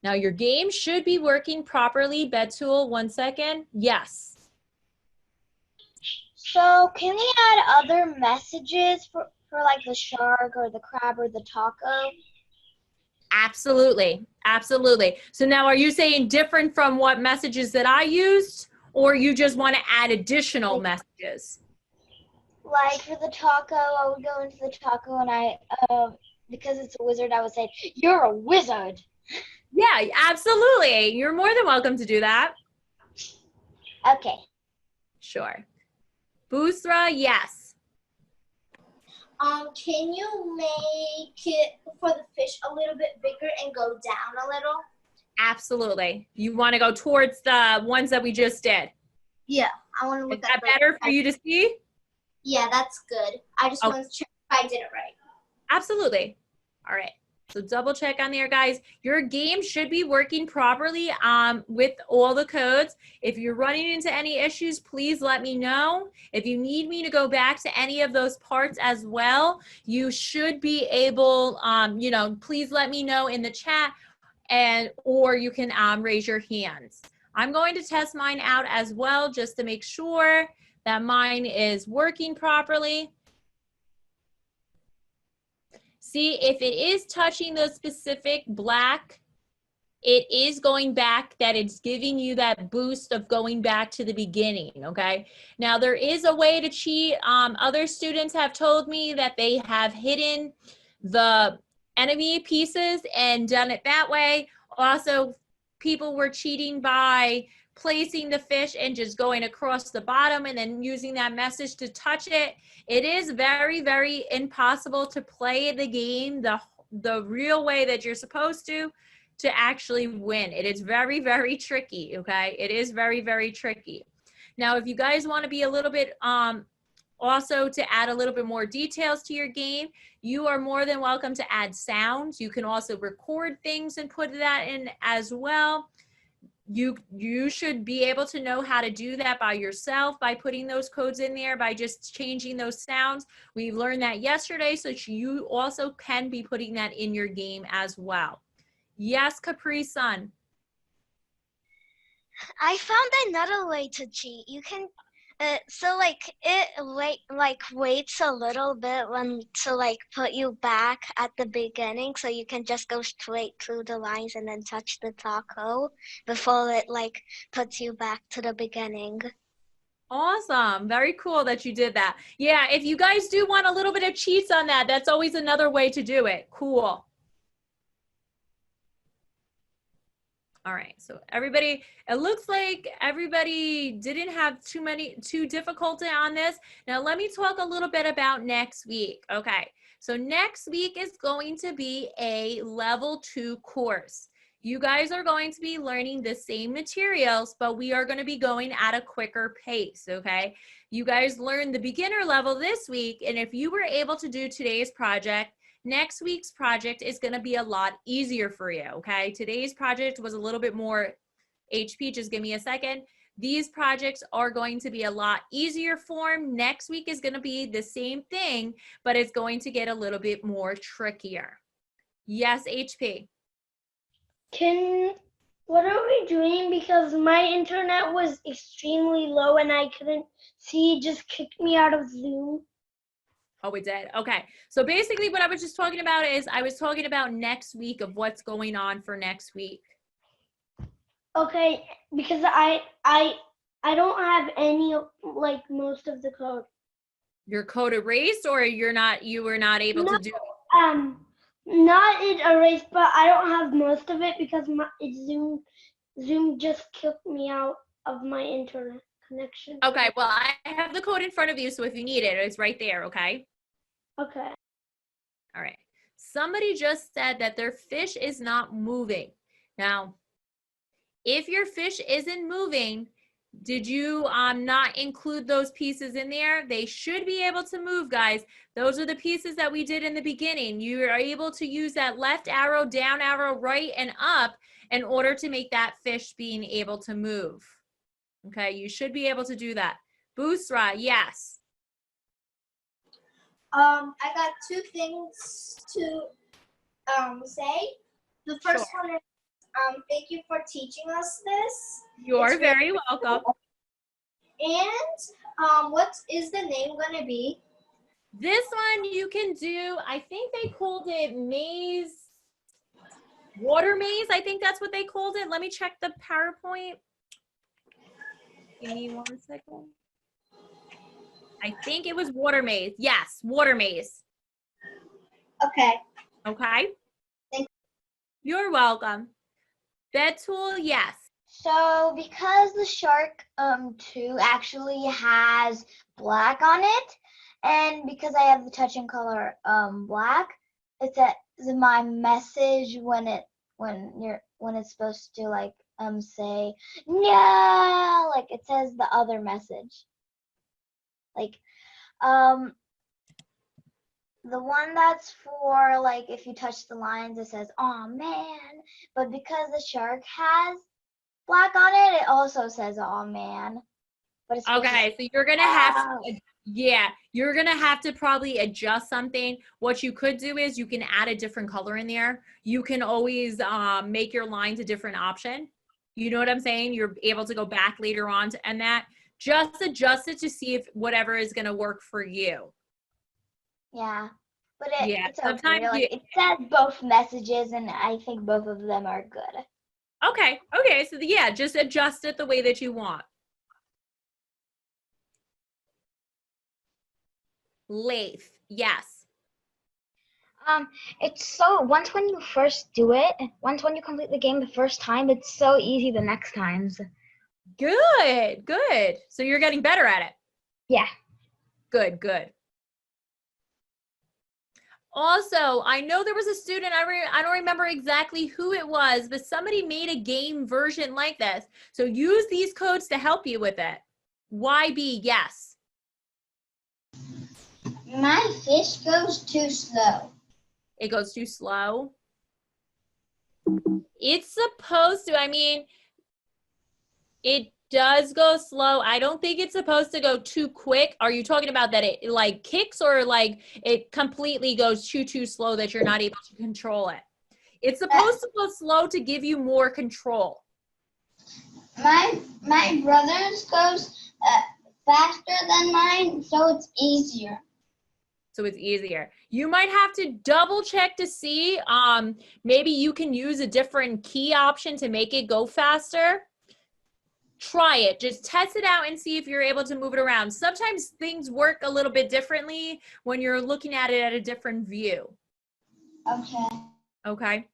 Now your game should be working properly. Betul, 1 second. Yes. So can we add other messages for like the shark or the crab or the taco? Absolutely, absolutely. So now are you saying different from what messages that I used, or you just want to add additional messages? Like for the taco, I would go into the taco and because it's a wizard, I would say, "You're a wizard." Yeah, absolutely. You're more than welcome to do that. Okay. Sure. Busra, yes. Can you make it for the fish a little bit bigger and go down a little? Absolutely. You want to go towards the ones that we just did? Yeah, I want to look Is that better for you to see? Yeah, that's good. I just wanted to check if I did it right. Absolutely. All right. So double check on there, guys. Your game should be working properly with all the codes. If you're running into any issues, please let me know. If you need me to go back to any of those parts as well, you should be able, please let me know in the chat or you can raise your hands. I'm going to test mine out as well just to make sure that mine is working properly. See, if it is touching the specific black, it is going back, that it's giving you that boost of going back to the beginning, okay? Now, there is a way to cheat. Other students have told me that they have hidden the enemy pieces and done it that way. Also, people were cheating by placing the fish and just going across the bottom and then using that message to touch it. It is very, very impossible to play the game the real way that you're supposed to actually win. It is very, very tricky, okay? It is very, very tricky. Now, if you guys want to be a little bit, also to add a little bit more details to your game, you are more than welcome to add sounds. You can also record things and put that in as well. You should be able to know how to do that by yourself, by putting those codes in there, by just changing those sounds. We learned that yesterday, so you also can be putting that in your game as well. Yes, Capri Sun. I found another way to cheat. You can, it waits a little bit to put you back at the beginning, so you can just go straight through the lines and then touch the taco before it puts you back to the beginning. Awesome. Very cool that you did that. Yeah, if you guys do want a little bit of cheats on that, that's always another way to do it. Cool. All right, so everybody, it looks like everybody didn't have too difficulty on this. Now let me talk a little bit about next week. Okay, so next week is going to be a level 2 course. You guys are going to be learning the same materials, but we are going to be going at a quicker pace, okay? You guys learned the beginner level this week, and if you were able to do today's project, next week's project is going to be a lot easier for you, okay? Today's project was a little bit more HP, just give me a second. These projects are going to be a lot easier form. Next week is going to be the same thing, but it's going to get a little bit more trickier. Yes, HP. What are we doing? Because my internet was extremely low and I couldn't see. It just kicked me out of Zoom. Oh, it did. Okay. So basically what I was just talking about is I was talking about next week of what's going on for next week. Okay, because I don't have any, like, most of the code. Your code erased, or you were not able to do it? Not it erased, but I don't have most of it because Zoom just kicked me out of my internet connection. Okay, well, I have the code in front of you, so if you need it, it's right there, okay? Okay. All right. Somebody just said that their fish is not moving. Now, if your fish isn't moving, did you not include those pieces in there? They should be able to move, guys. Those are the pieces that we did in the beginning. You are able to use that left arrow, down arrow, right and up in order to make that fish being able to move. Okay, you should be able to do that. Boosra, yes. I got 2 things to say. The first one is thank you for teaching us this. You're very welcome. And what is the name going to be? This one you can do, I think they called it maze, water maze. I think that's what they called it. Let me check the PowerPoint. Give me 1 second. I think it was water maze. Yes, water maze. Okay. Okay. Thank you. You're welcome. Bed tool, yes. So because the Shark 2 actually has black on it, and because I have the touching color black, it says my message when it's supposed to like say no, like it says the other message. Like the one that's for like if you touch the lines it says "aw man," but because the Shark has black on it, it also says "aw man." But it's Okay, so you're gonna have to, yeah, you're gonna have to probably adjust something. What you could do is you can add a different color in there. You can always make your lines a different option. You know what I'm saying? You're able to go back later on to end that. Just adjust it to see if whatever is gonna work for you. Yeah, but it's sometimes okay. Like, it says both messages, and I think both of them are good. Okay, so yeah, just adjust it the way that you want. Lathe, yes. It's so once when you first do it, once when you complete the game the first time, it's so easy the next times. Good. So you're getting better at it. Yeah. Good. Also, I know there was a student, I don't remember exactly who it was, but somebody made a game version like this. So use these codes to help you with it. YB, yes. My fish goes too slow. It goes too slow. It's supposed to, I mean, it does go slow. I don't think it's supposed to go too quick. Are you talking about that it like kicks, or like it completely goes too slow that you're not able to control it? It's supposed to go slow to give you more control. My brother's goes faster than mine, so it's easier. So it's easier. You might have to double check to see, maybe you can use a different key option to make it go faster. try it. Just test it out and see if you're able to move it around. Sometimes things work a little bit differently when you're looking at it at a different view. Okay. Okay.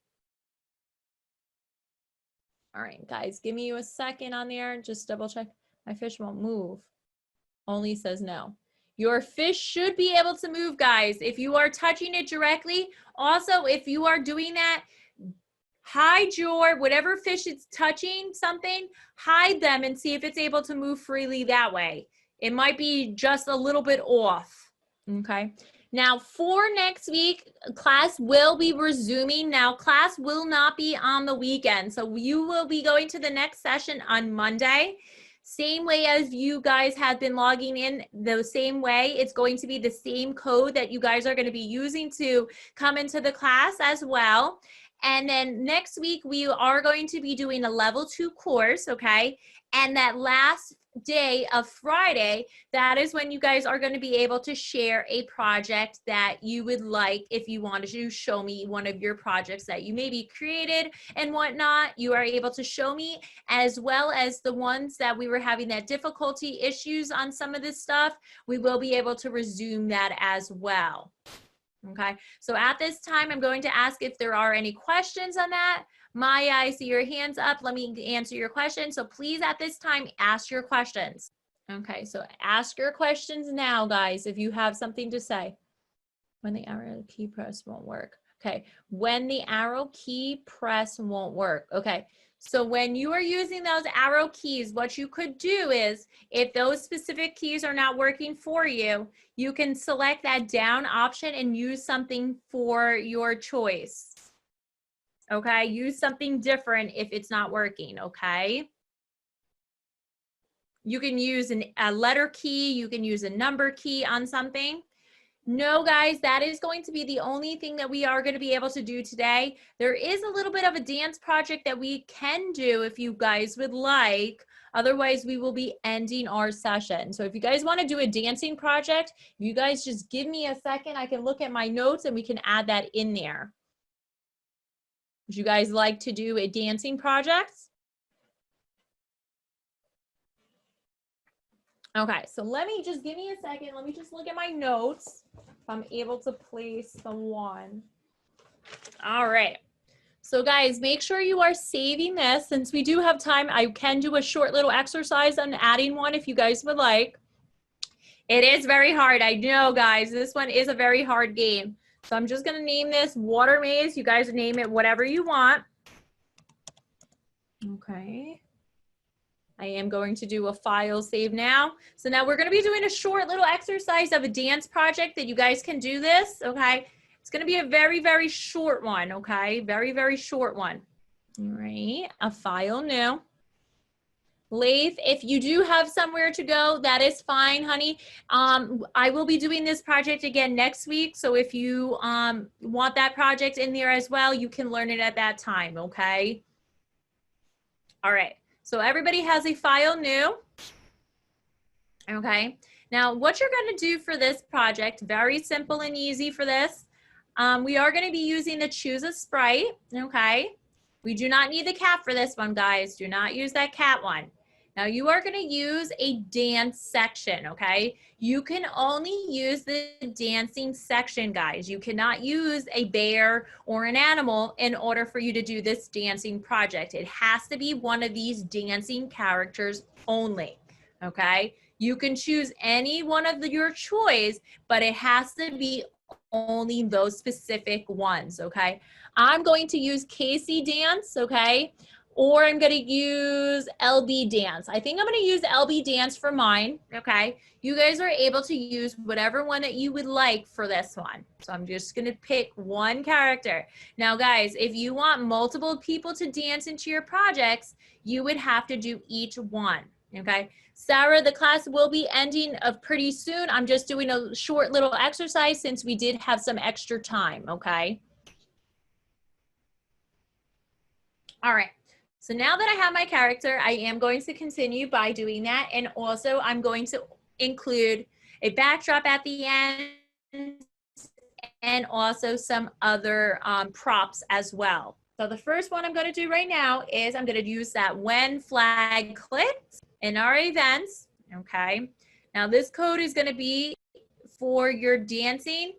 All right, guys, give me a second on there. Just double check. My fish won't move. Only says no. Your fish should be able to move, guys, if you are touching it directly. Also, if you are doing that, hide your, whatever fish it's touching something, hide them and see if it's able to move freely that way. It might be just a little bit off, okay? Now, for next week, class will be resuming. Now, class will not be on the weekend, so you will be going to the next session on Monday. Same way as you guys have been logging in, the same way. It's going to be the same code that you guys are going to be using to come into the class as well. And then next week, we are going to be doing a level 2 course, okay? And that last day of Friday, that is when you guys are going to be able to share a project that you would like. If you wanted to show me one of your projects that you maybe created and whatnot, you are able to show me, as well as the ones that we were having that difficulty issues on some of this stuff. We will be able to resume that as well. Okay, so at this time, I'm going to ask if there are any questions on that. Maya, I see your hands up. Let me answer your question. So please, at this time, ask your questions. Okay, so ask your questions now, guys, if you have something to say. When the arrow key press won't work. Okay, when the arrow key press won't work. Okay, so when you are using those arrow keys, what you could do is, if those specific keys are not working for you, you can select that down option and use something for your choice. Okay, use something different if it's not working, okay? You can use a letter key, you can use a number key on something. No, guys, that is going to be the only thing that we are going to be able to do today. There is a little bit of a dance project that we can do if you guys would like. Otherwise, we will be ending our session. So if you guys want to do a dancing project, you guys just give me a second. I can look at my notes and we can add that in there. Would you guys like to do a dancing project? Okay, so give me a second. Let me just look at my notes. If I'm able to place the one. All right. So guys, make sure you are saving this. Since we do have time, I can do a short little exercise on adding one if you guys would like. It is very hard. I know, guys. This one is a very hard game. So I'm just going to name this Water Maze. You guys name it whatever you want. Okay. I am going to do a file save now. So now we're going to be doing a short little exercise of a dance project that you guys can do this, okay? It's going to be a very, very short one, okay? Very, very short one. All right, a file new. Leif, if you do have somewhere to go, that is fine, honey. I will be doing this project again next week. So if you want that project in there as well, you can learn it at that time, okay? All right. So everybody has a file new. Okay. Now what you're going to do for this project, very simple and easy for this. We are going to be using the choose a sprite. Okay. We do not need the cat for this one, guys. Do not use that cat one. Now you are going to use a dance section. Okay. You can only use the dancing section, guys. You cannot use a bear or an animal in order for you to do this dancing project. It has to be one of these dancing characters only. Okay. You can choose any one of your choice, but it has to be only those specific ones. Okay. I'm going to use Casey Dance. Okay. Or I'm going to use LB Dance. I think I'm going to use LB Dance for mine, okay? You guys are able to use whatever one that you would like for this one. So I'm just going to pick one character. Now, guys, if you want multiple people to dance into your projects, you would have to do each one, okay? Sarah, the class will be ending pretty soon. I'm just doing a short little exercise since we did have some extra time, okay? All right. So now that I have my character, I am going to continue by doing that. And also I'm going to include a backdrop at the end and also some other props as well. So the first one I'm going to do right now is I'm going to use that when flag clicks in our events, okay? Now this code is going to be for your dancing.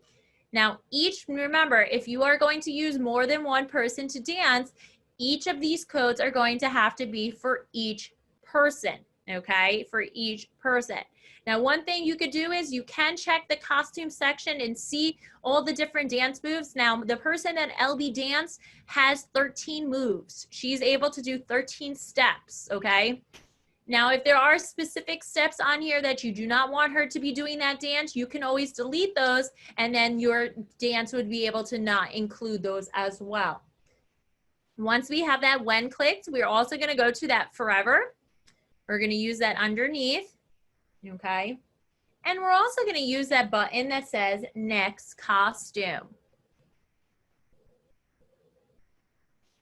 Now remember, if you are going to use more than one person to dance, each of these codes are going to have to be for each person, okay? For each person. Now, one thing you could do is you can check the costume section and see all the different dance moves. Now, the person at LB Dance has 13 moves. She's able to do 13 steps, okay? Now, if there are specific steps on here that you do not want her to be doing that dance, you can always delete those, and then your dance would be able to not include those as well. Once we have that when clicked, we're also going to go to that forever. We're going to use that underneath. Okay, and we're also going to use that button that says next costume.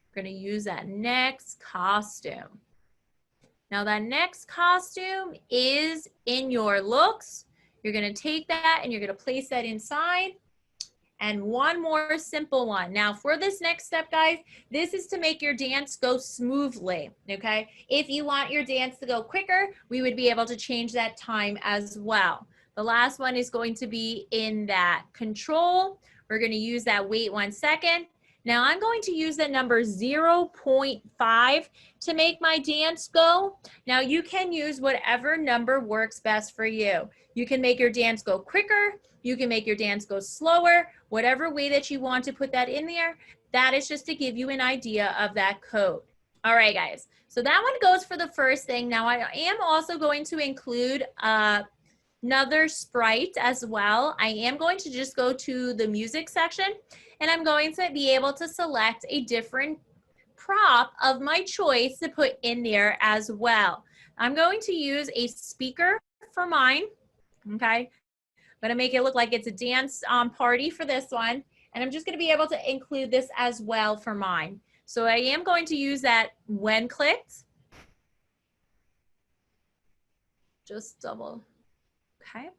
We're going to use that next costume. Now that next costume is in your looks. You're going to take that and you're going to place that inside. And one more simple one. Now for this next step, guys, this is to make your dance go smoothly, okay? If you want your dance to go quicker, we would be able to change that time as well. The last one is going to be in that control. We're going to use that wait 1 second. Now I'm going to use the number 0.5 to make my dance go. Now you can use whatever number works best for you. You can make your dance go quicker. You can make your dance go slower, whatever way that you want to put that in there. That is just to give you an idea of that code. All right, guys. So that one goes for the first thing. Now I am also going to include another sprite as well. I am going to just go to the music section and I'm going to be able to select a different prop of my choice to put in there as well. I'm going to use a speaker for mine, okay? I'm going to make it look like it's a dance party for this one. And I'm just going to be able to include this as well for mine. So I am going to use that when clicked. Just double, okay.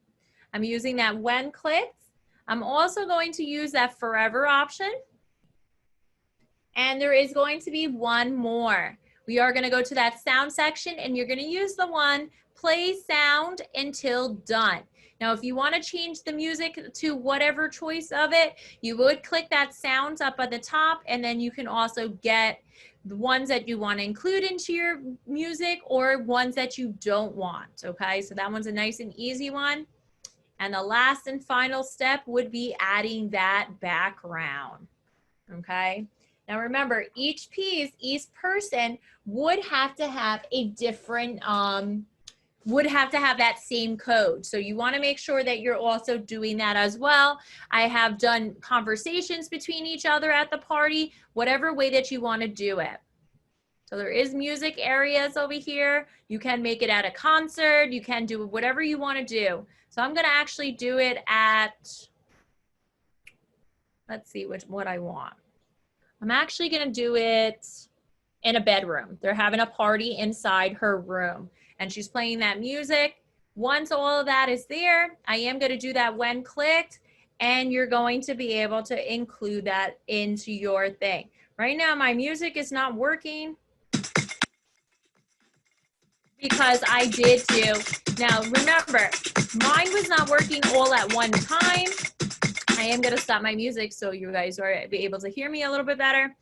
I'm using that when clicked. I'm also going to use that forever option. And there is going to be one more. We are going to go to that sound section and you're going to use the one play sound until done. Now, if you want to change the music to whatever choice of it, you would click that sounds up at the top, and then you can also get the ones that you want to include into your music or ones that you don't want, okay? So that one's a nice and easy one. And the last and final step would be adding that background, okay? Now remember, each piece, each person would have to have a different, would have to have that same code. So you want to make sure that you're also doing that as well. I have done conversations between each other at the party, whatever way that you want to do it. So there is music areas over here. You can make it at a concert. You can do whatever you want to do. So I'm going to actually do it at, let's see what I want. I'm actually going to do it in a bedroom. They're having a party inside her room and she's playing that music. Once all of that is there, I am going to do that when clicked, and you're going to be able to include that into your thing. Right now, my music is not working because I did too. Now, remember, mine was not working all at one time. I am going to stop my music so you guys are be able to hear me a little bit better.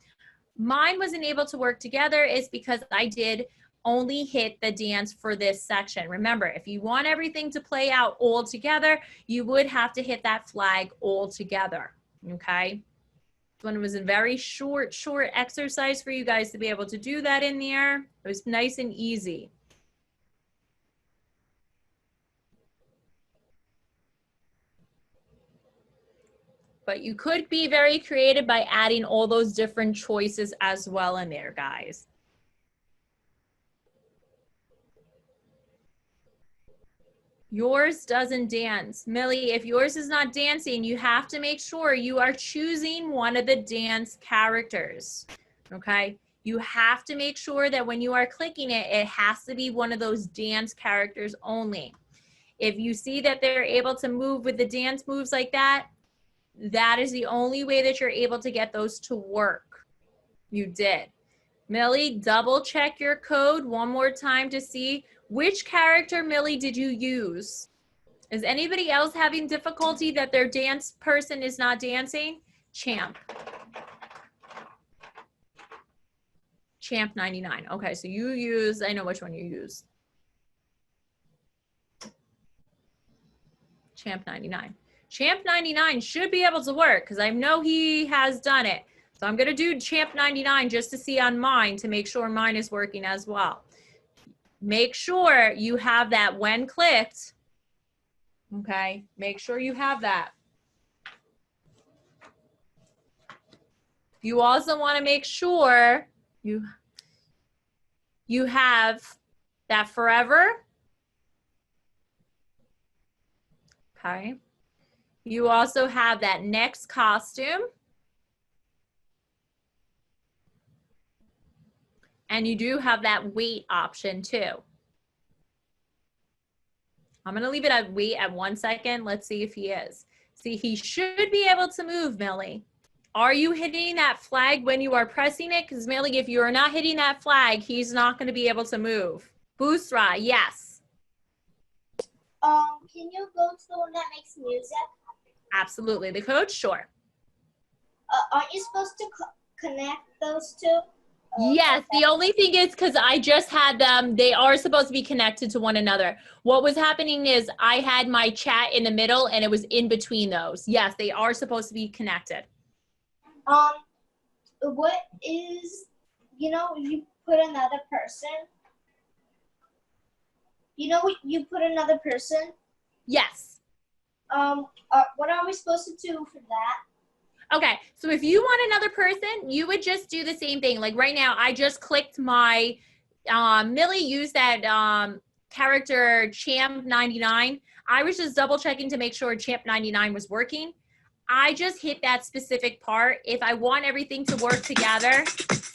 Mine wasn't able to work together is because I did only hit the dance for this section. Remember, if you want everything to play out all together, you would have to hit that flag all together, okay? This one was a very short exercise for you guys to be able to do that in there. It was nice and easy. But you could be very creative by adding all those different choices as well in there, guys. Yours doesn't dance. Millie, if yours is not dancing, you have to make sure you are choosing one of the dance characters, okay? You have to make sure that when you are clicking it, it has to be one of those dance characters only. If you see that they're able to move with the dance moves like that, that is the only way that you're able to get those to work. You did. Millie, double check your code one more time to see which character, Millie, did you use? Is anybody else having difficulty that their dance person is not dancing? Champ. Champ 99. Okay, so you use, I know which one you use. Champ 99. Champ 99 should be able to work because I know he has done it. So I'm going to do Champ 99 just to see on mine to make sure mine is working as well. Make sure you have that when clicked. Okay, make sure you have that. You also want to make sure you have that forever. Okay. You also have that next costume. And you do have that wait option too. I'm going to leave it at wait at 1 second. Let's see if he is. See, he should be able to move, Millie. Are you hitting that flag when you are pressing it? Because Millie, if you are not hitting that flag, he's not going to be able to move. Busra, yes. Can you go to the one that makes music? Absolutely. The code, sure. Aren't you supposed to connect those two? Yes, the only thing is because I just had them, they are supposed to be connected to one another. What was happening is I had my chat in the middle and it was in between those. Yes, they are supposed to be connected. What is, you put another person? You put another person? Yes. What are we supposed to do for that? Okay, so if you want another person, you would just do the same thing. Like right now, I just clicked my, Millie used that character Champ 99. I was just double checking to make sure Champ 99 was working. I just hit that specific part. If I want everything to work together,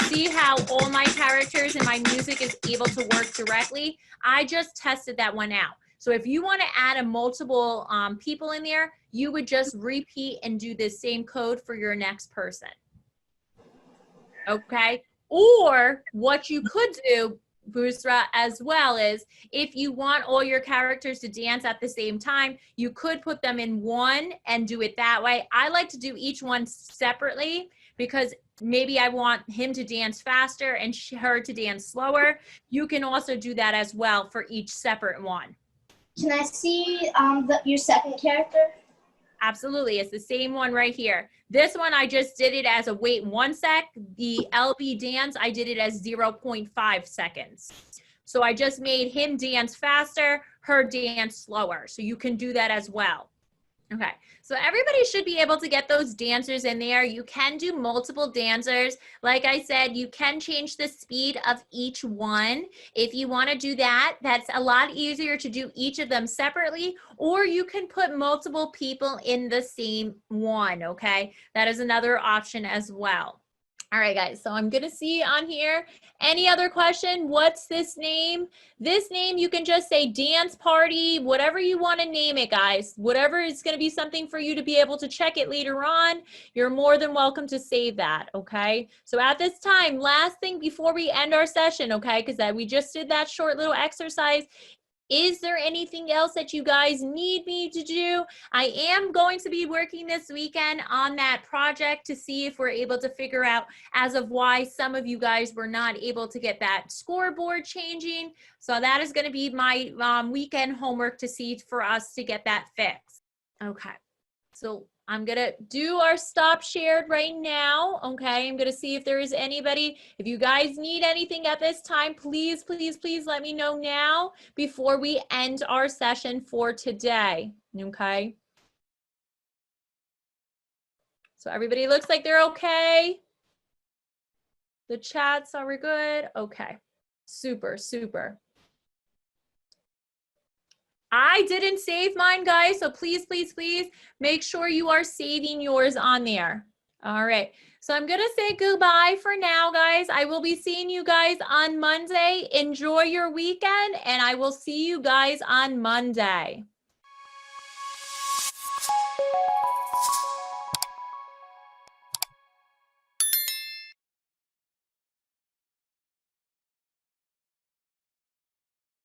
see how all my characters and my music is able to work directly. I just tested that one out. So if you want to add a multiple people in there, you would just repeat and do the same code for your next person. Okay? Or what you could do, Busra, as well is if you want all your characters to dance at the same time, you could put them in one and do it that way. I like to do each one separately because maybe I want him to dance faster and her to dance slower. You can also do that as well for each separate one. Can I see your second character? Absolutely, it's the same one right here. This one, I just did it as a wait 1 sec. The LB dance, I did it as 0.5 seconds. So I just made him dance faster, her dance slower. So you can do that as well. Okay, so everybody should be able to get those dancers in there. You can do multiple dancers. Like I said, you can change the speed of each one. If you want to do that, that's a lot easier to do each of them separately, or you can put multiple people in the same one, okay? That is another option as well. All right, guys, so I'm gonna see on here. Any other question? What's this name? This name, you can just say dance party, whatever you want to name it, guys. Whatever is gonna be something for you to be able to check it later on, you're more than welcome to save that, okay? So at this time, last thing before we end our session, okay, because we just did that short little exercise. Is there anything else that you guys need me to do? I am going to be working this weekend on that project to see if we're able to figure out as of why some of you guys were not able to get that scoreboard changing. So that is going to be my weekend homework to see for us to get that fixed. Okay, so I'm going to do our stop shared right now. Okay, I'm going to see if there is anybody. If you guys need anything at this time, please, please, please let me know now before we end our session for today. Okay. So everybody looks like they're okay. The chats, are we good? Okay, super, super. I didn't save mine, guys, so please, please, please make sure you are saving yours on there. All right, so I'm gonna say goodbye for now, guys. I will be seeing you guys on Monday. Enjoy your weekend, and I will see you guys on Monday.